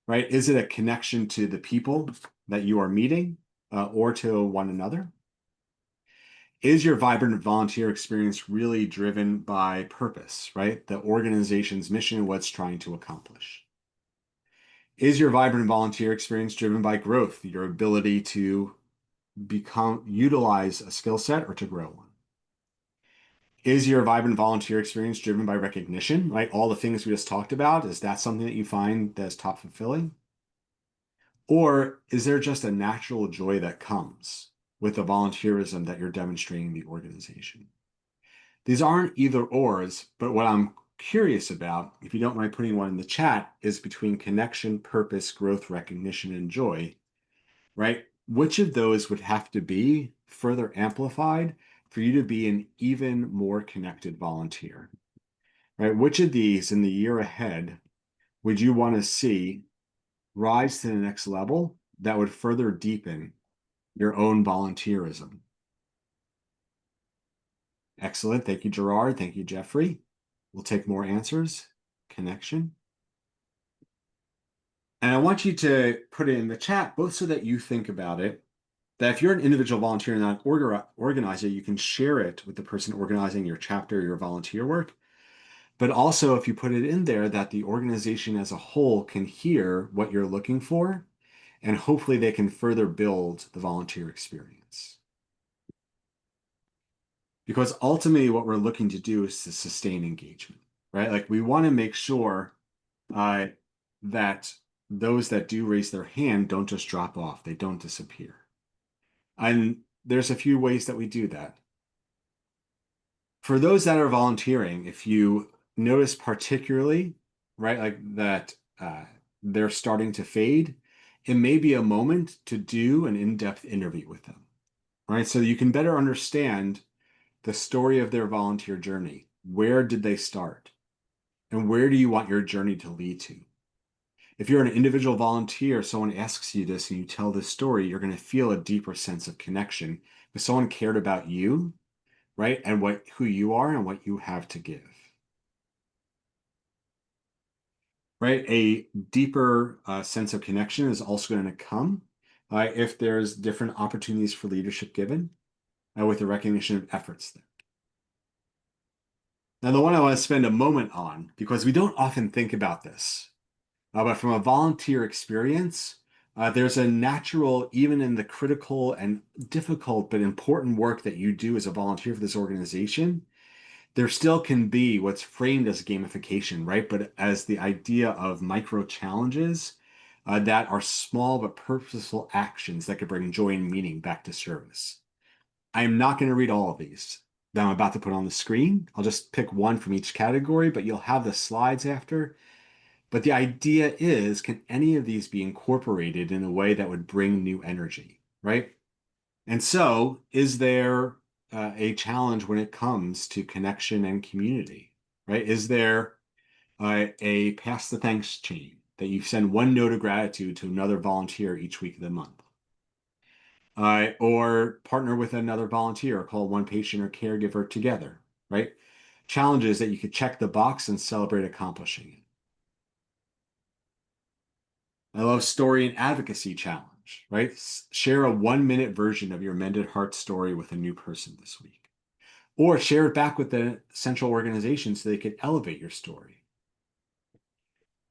right? Is it a connection to the people that you are meeting or to one another? Is your vibrant volunteer experience really driven by purpose, right? The organization's mission and what it's trying to accomplish? Is your vibrant volunteer experience driven by growth, your ability to utilize a skill set or to grow one? Is your vibrant volunteer experience driven by recognition, right? All the things we just talked about, is that something that you find that's top fulfilling? Or is there just a natural joy that comes with the volunteerism that you're demonstrating in the organization? These aren't either ors, but what I'm curious about, if you don't mind putting one in the chat, is between connection, purpose, growth, recognition, and joy, right? Which of those would have to be further amplified for you to be an even more connected volunteer, right? Which of these in the year ahead would you want to see rise to the next level that would further deepen your own volunteerism? Excellent. Thank you, Gerard. Thank you, Jeffrey. We'll take more answers. Connection. And I want you to put it in the chat, both so that you think about it, that if you're an individual volunteer and not an organizer, you can share it with the person organizing your chapter, your volunteer work. But also, if you put it in there, that the organization as a whole can hear what you're looking for and hopefully they can further build the volunteer experience. Because ultimately what we're looking to do is to sustain engagement, right? Like we want to make sure uh, that those that do raise their hand don't just drop off, they don't disappear. And there's a few ways that we do that. For those that are volunteering, if you notice particularly, right, like that they're starting to fade, it may be a moment to do an in-depth interview with them, right? So you can better understand the story of their volunteer journey. Where did they start? And where do you want your journey to lead to? If you're an individual volunteer, someone asks you this and you tell this story, you're going to feel a deeper sense of connection because someone cared about you, right? And who you are and what you have to give. Right? A deeper sense of connection is also going to come if there's different opportunities for leadership given with the recognition of efforts there. Now, the one I want to spend a moment on, because we don't often think about this, but from a volunteer experience, there's a natural, even in the critical and difficult but important work that you do as a volunteer for this organization, there still can be what's framed as gamification, right? But as the idea of micro challenges that are small but purposeful actions that could bring joy and meaning back to service. I am not going to read all of these that I'm about to put on the screen. I'll just pick one from each category, but you'll have the slides after. But the idea is, can any of these be incorporated in a way that would bring new energy, right? And so, is there a challenge when it comes to connection and community, right? Is there a pass the thanks chain that you send one note of gratitude to another volunteer each week of the month? Or partner with another volunteer, or call one patient or caregiver together, right? Challenges that you could check the box and celebrate accomplishing it. I love story and advocacy challenge, right? Share a 1-minute version of your mended heart story with a new person this week. Or share it back with the central organization so they could elevate your story.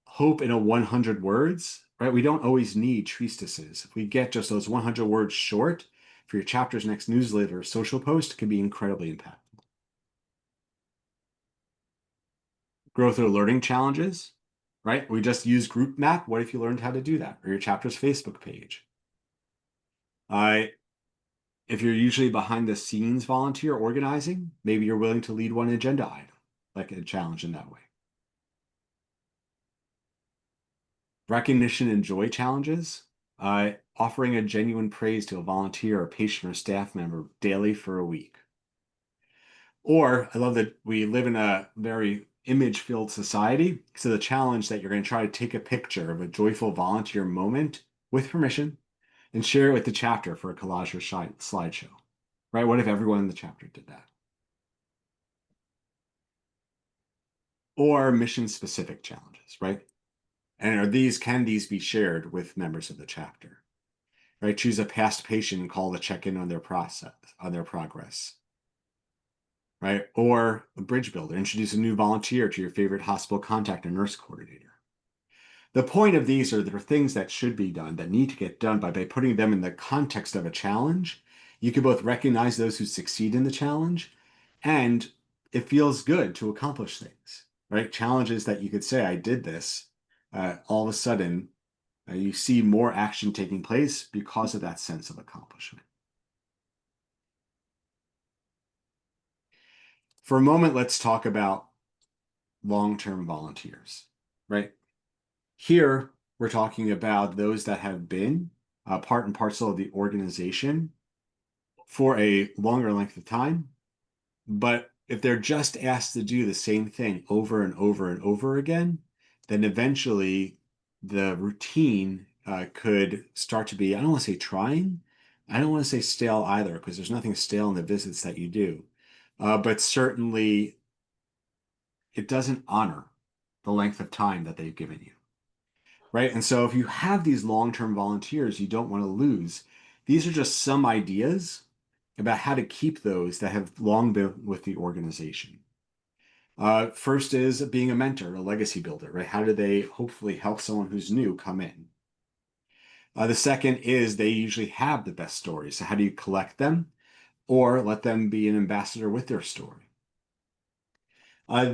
Hope in a 100 words, right? We don't always need treatises. If we get just those 100 words short for your chapter's next newsletter or social post, it can be incredibly impactful. Growth or learning challenges, right? We just use group map. What if you learned how to do that? Or your chapter's Facebook page. If you're usually behind the scenes volunteer organizing, maybe you're willing to lead one agenda item, like a challenge in that way. Recognition and joy challenges, offering a genuine praise to a volunteer or patient or staff member daily for a week. Or I love that we live in a very image-filled society. So the challenge that you're going to try to take a picture of a joyful volunteer moment with permission and share it with the chapter for a collage or slideshow, right? What if everyone in the chapter did that? Or mission-specific challenges, right? And can these be shared with members of the chapter? Right? Choose a past patient and call to check in on their progress. Right? Or a bridge builder, introduce a new volunteer to your favorite hospital contact or nurse coordinator. The point of these are there are things that should be done that need to get done by putting them in the context of a challenge. You can both recognize those who succeed in the challenge, and it feels good to accomplish things, right? Challenges that you could say, I did this. All of a sudden, you see more action taking place because of that sense of accomplishment. For a moment, let's talk about long-term volunteers, right? Here, we're talking about those that have been part and parcel of the organization for a longer length of time. But if they're just asked to do the same thing over and over and over again, then eventually the routine could start to be, I don't want to say trying, I don't want to say stale either, because there's nothing stale in the visits that you do. But certainly it doesn't honor the length of time that they've given you. Right? And so if you have these long-term volunteers you don't want to lose, these are just some ideas about how to keep those that have long been with the organization. First is being a mentor, a legacy builder, right? How do they hopefully help someone who's new come in? The second is they usually have the best stories. So how do you collect them or let them be an ambassador with their story?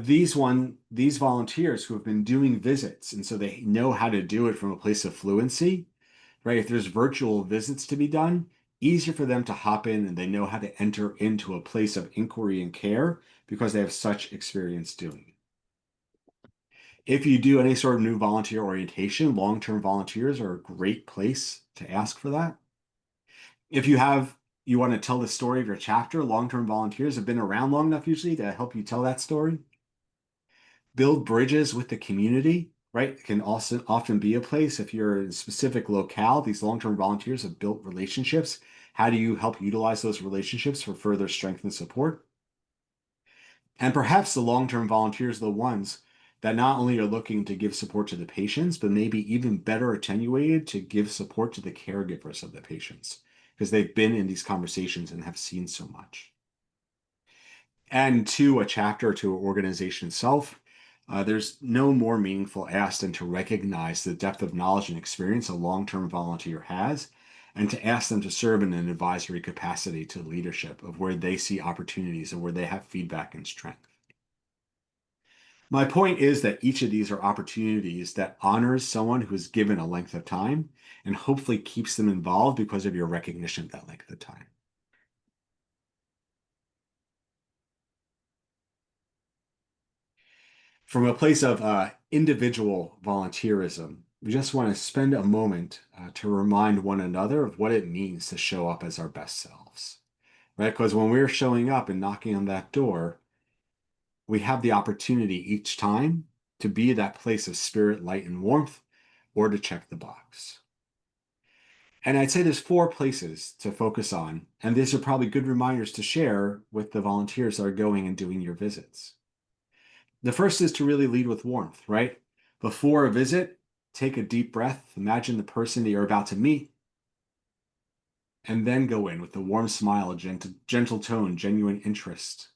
These volunteers who have been doing visits, and so they know how to do it from a place of fluency, right? If there's virtual visits to be done, easier for them to hop in and they know how to enter into a place of inquiry and care because they have such experience doing it. If you do any sort of new volunteer orientation, long-term volunteers are a great place to ask for that. If you want to tell the story of your chapter, long-term volunteers have been around long enough usually to help you tell that story. Build bridges with the community, right? It can also often be a place if you're in a specific locale. These long-term volunteers have built relationships. How do you help utilize those relationships for further strength and support? And perhaps the long-term volunteers are the ones that not only are looking to give support to the patients, but maybe even better attenuated to give support to the caregivers of the patients because they've been in these conversations and have seen so much. And to a chapter, to an organization itself, there's no more meaningful ask than to recognize the depth of knowledge and experience a long-term volunteer has, and to ask them to serve in an advisory capacity to leadership of where they see opportunities and where they have feedback and strength. My point is that each of these are opportunities that honors someone who is given a length of time and hopefully keeps them involved because of your recognition of that length of time. From a place of individual volunteerism, we just want to spend a moment to remind one another of what it means to show up as our best selves, right? Because when we're showing up and knocking on that door, we have the opportunity each time to be that place of spirit, light, and warmth, or to check the box. And I'd say there's 4 places to focus on, and these are probably good reminders to share with the volunteers that are going and doing your visits. The first is to really lead with warmth, right? Before a visit, take a deep breath, imagine the person that you're about to meet, and then go in with a warm smile, a gentle tone, genuine interest.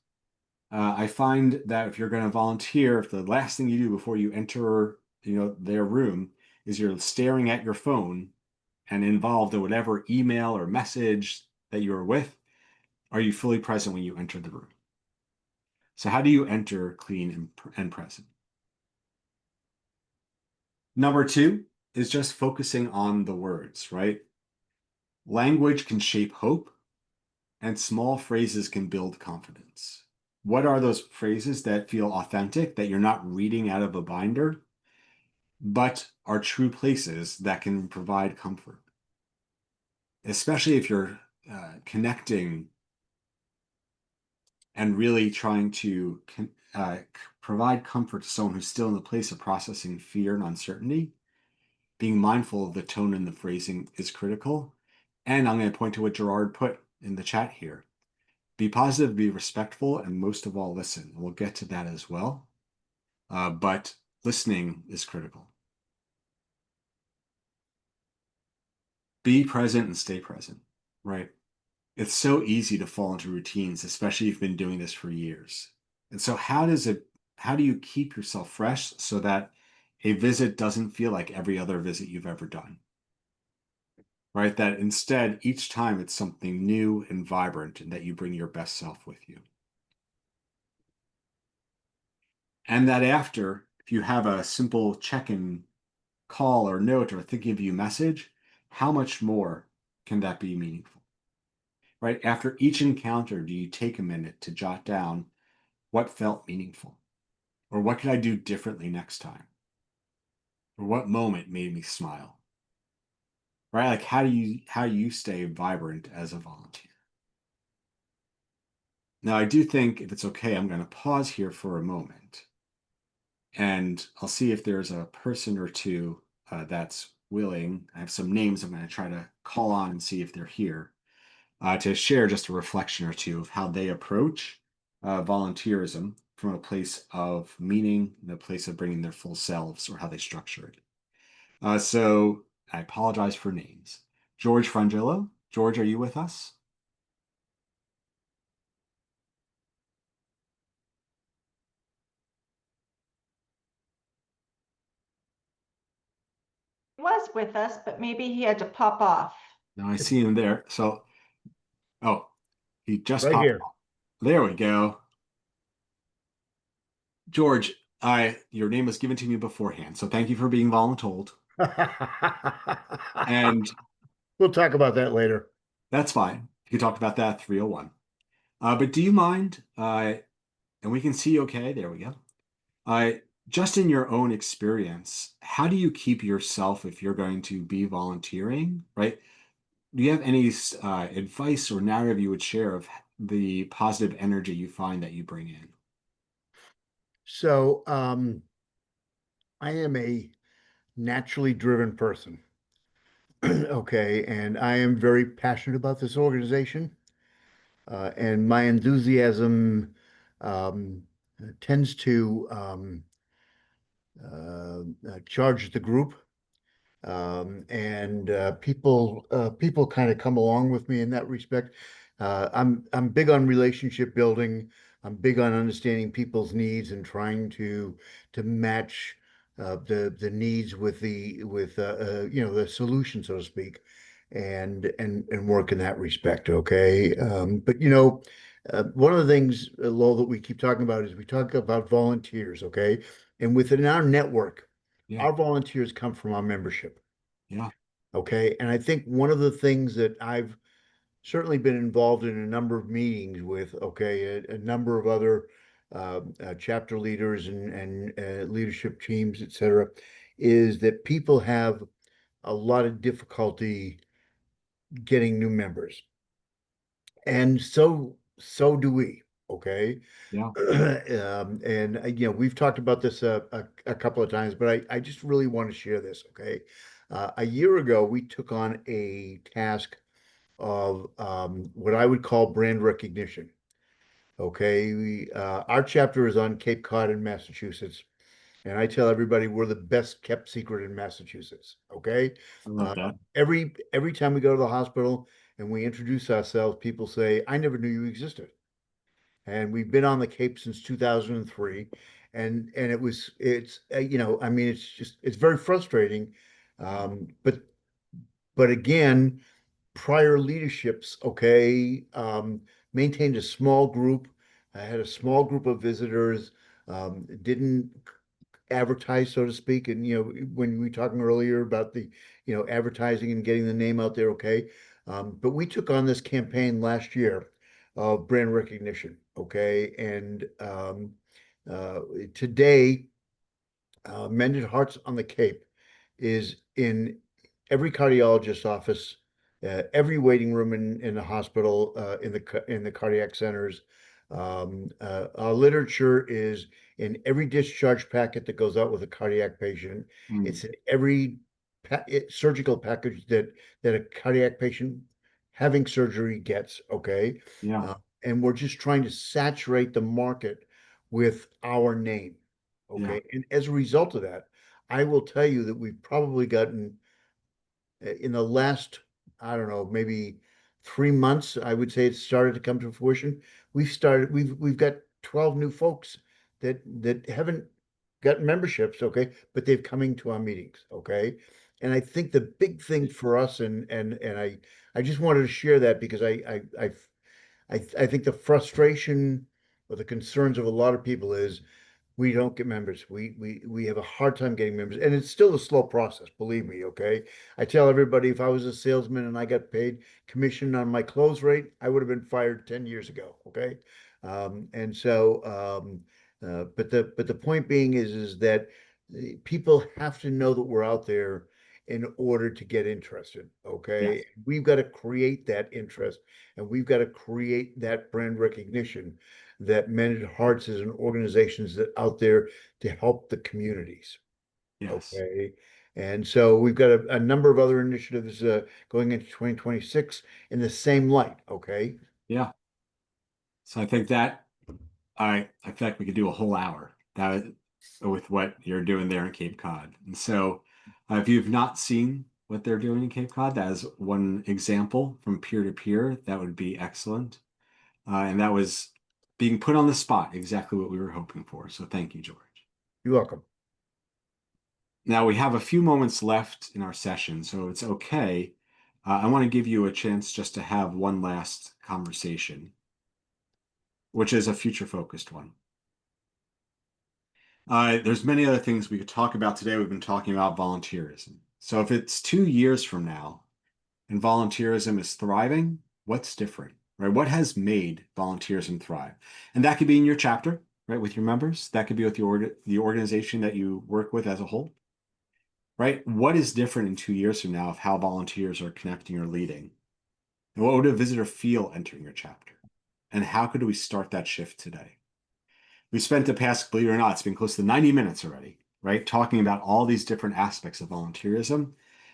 I find that if you're going to volunteer, if the last thing you do before you enter, their room is you're staring at your phone and involved in whatever email or message that you're with, are you fully present when you enter the room? So how do you enter clean and present? Number 2 is just focusing on the words, right? Language can shape hope, and small phrases can build confidence. What are those phrases that feel authentic, that you're not reading out of a binder, but are true places that can provide comfort? Especially if you're connecting and really trying to uh, provide comfort to someone who's still in the place of processing fear and uncertainty, being mindful of the tone and the phrasing is critical. And I'm going to point to what Gerard put in the chat here. Be positive, be respectful, and most of all, listen. We'll get to that as well. But listening is critical. Be present and stay present, right? It's so easy to fall into routines, especially if you've been doing this for years. And so how do you keep yourself fresh so that a visit doesn't feel like every other visit you've ever done? Right? That instead, each time it's something new and vibrant and that you bring your best self with you. And that after, if you have a simple check-in call or note or thinking of you message, how much more can that be meaningful? Right? After each encounter, do you take a minute to jot down what felt meaningful? Or what could I do differently next time? Or what moment made me smile? Right? Like how do you stay vibrant as a volunteer? Now, I do think if it's okay, I'm going to pause here for a moment and I'll see if there's a person or two that's willing. I have some names I'm going to try to call on and see if they're here to share just a reflection or two of how they approach volunteerism from a place of meaning and a place of bringing their full selves or how they structure it. So I apologize for names. George Frangillo. George, are you with us? was with us, but maybe he had to pop off. Now I see him there. So, oh, he just Right popped here. up. There we go. George, your name was given to me beforehand, so thank you for being voluntold. And We'll talk about that later. that's fine. You can talk about that at 301. But do you mind? And we can see okay. There we go. Uh, just in your own experience, how do you keep yourself if you're going to be volunteering, right? Do you have any advice or narrative you would share of the positive energy you find that you bring in? So, I am a naturally driven person. Okay, and I am very passionate about this organization. And my enthusiasm um, tends to charge the group. And people kind of come along with me in that respect. I'm big on relationship building. I'm big on understanding people's needs and trying to match the needs with the solution, so to speak, and work in that respect. Okay, but one of the things, Lowell, that we keep talking about is we talk about volunteers. Okay, and within our network, Yeah, our volunteers come from our membership. yeah, Okay. And I think one of the things that I've certainly been involved in a number of meetings with, okay, a number of other chapter leaders and leadership teams, et cetera, is that people have a lot of difficulty getting new members. And so do we. Okay. yeah. And we've talked about this a couple of times, but I just really want to share this. Okay. A year ago, we took on a task of what I would call brand recognition. Okay. Our chapter is on Cape Cod in Massachusetts. And I tell everybody we're the best kept secret in Massachusetts. Okay. I love Uh, that. every time we go to the hospital and we introduce ourselves, people say, I never knew you existed. And we've been on the Cape since 2003. And I mean, it's very frustrating. But again, prior leaderships, okay, maintained a small group. I had a small group of visitors, didn't advertise, so to speak. And, when we were talking earlier about the, advertising and getting the name out there, okay. But we took on this campaign last year of brand recognition, okay. And today, Mended Hearts on the Cape is in every cardiologist's office, every waiting room in the hospital, in the cardiac centers. Our literature is in every discharge packet that goes out with a cardiac patient. Mm, It's in every surgical package that a cardiac patient having surgery gets. Okay, yeah, uh, and we're just trying to saturate the market with our name. yeah, Okay. And as a result of that, I will tell you that we've probably gotten in the last, I don't know, maybe 3 months, I would say it started to come to fruition. We've got 12 new folks that haven't got memberships, okay, but they've coming to our meetings, okay. And I think the big thing for us, and I just wanted to share that because I think the frustration or the concerns of a lot of people is we don't get members. We have a hard time getting members, and it's still a slow process. Believe me, okay. I tell everybody if I was a salesman and I got paid commission on my close rate, I would have been fired 10 years ago. Okay, and so, but the point being is that people have to know that we're out there in order to get interested. yes, Okay, we've got to create that interest, and we've got to create that brand recognition that Mended Hearts is an organization that out there to help the communities. yes, Okay. And so we've got a number of other initiatives going into 2026 in the same light. Okay. yeah. So I think that I feel like we could do a whole hour that with what you're doing there in Cape Cod. And so, if you've not seen what they're doing in Cape Cod, that is one example from peer to peer. That would be excellent. And that was being put on the spot, exactly what we were hoping for. So thank you, George. You're welcome. Now we have a few moments left in our session, so it's okay. I want to give you a chance just to have one last conversation, which is a future-focused one. There's many other things we could talk about today. We've been talking about volunteerism. So if it's 2 years from now and volunteerism is thriving, what's different, right? What has made volunteerism thrive? And that could be in your chapter, right, with your members. That could be with the organization that you work with as a whole, right? What is different in 2 years from now of how volunteers are connecting or leading? And what would a visitor feel entering your chapter? And how could we start that shift today? We spent the past, believe it or not, it's been close to 90 minutes already, right? Talking about all these different aspects of volunteerism.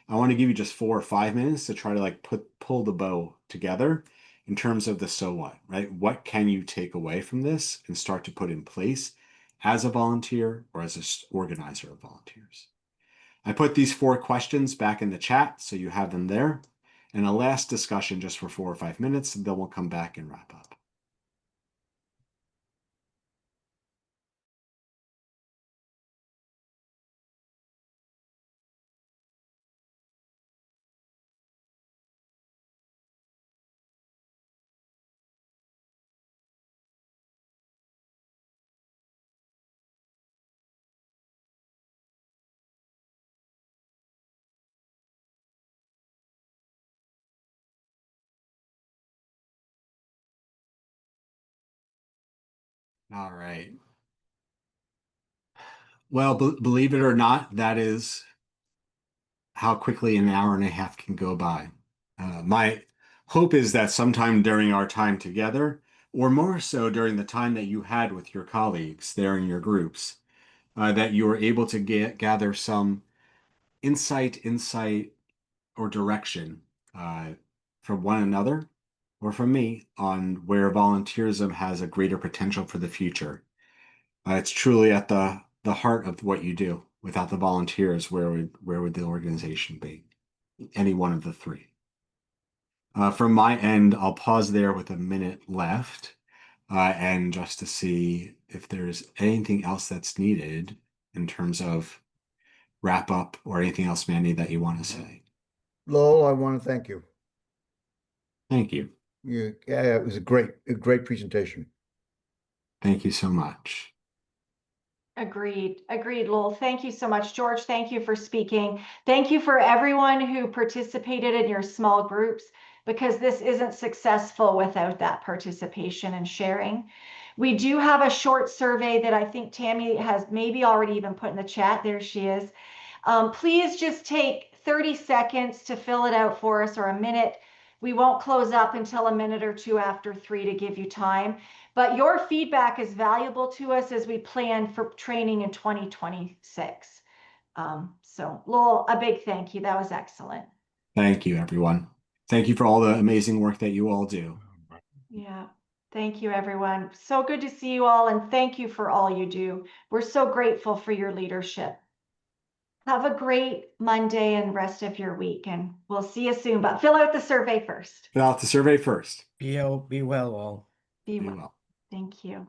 I want to give you just 4 or 5 minutes to try to like pull the bow together in terms of the so what, right? What can you take away from this and start to put in place as a volunteer or as an organizer of volunteers? I put these 4 questions back in the chat so you have them there. And a last discussion just for 4 or 5 minutes, and then we'll come back and wrap up. All right. Well, believe it or not, that is how quickly an hour and a half can go by. My hope is that sometime during our time together, or more so during the time that you had with your colleagues there in your groups, that you were able to gather some insight, or direction from one another or from me on where volunteerism has a greater potential for the future. It's truly at the heart of what you do. Without the volunteers, where would the organization be? Any one of the 3. From my end, I'll pause there with a minute left, and just to see if there's anything else that's needed in terms of wrap up or anything else, Mandy, that you want to say. Lowell, I want to thank you. Thank you. Yeah, it was a great presentation. Thank you so much. Agreed. Agreed, Lowell. Thank you so much. George, thank you for speaking. Thank you for everyone who participated in your small groups, because this isn't successful without that participation and sharing. We do have a short survey that I think Tammy has maybe already even put in the chat. There she is. Please just take 30 seconds to fill it out for us, or a minute. We won't close up until a minute or 2 after 3 to give you time. But your feedback is valuable to us as we plan for training in 2026. So Lowell, a big thank you. That was excellent. Thank you, everyone. Thank you for all the amazing work that you all do. Yeah. Thank you, everyone. So good to see you all, and thank you for all you do. We're so grateful for your leadership. Have a great Monday and rest of your week, and we'll see you soon. But fill out the survey first. Fill out the survey first. Be well all. Be Be well. well. Thank you.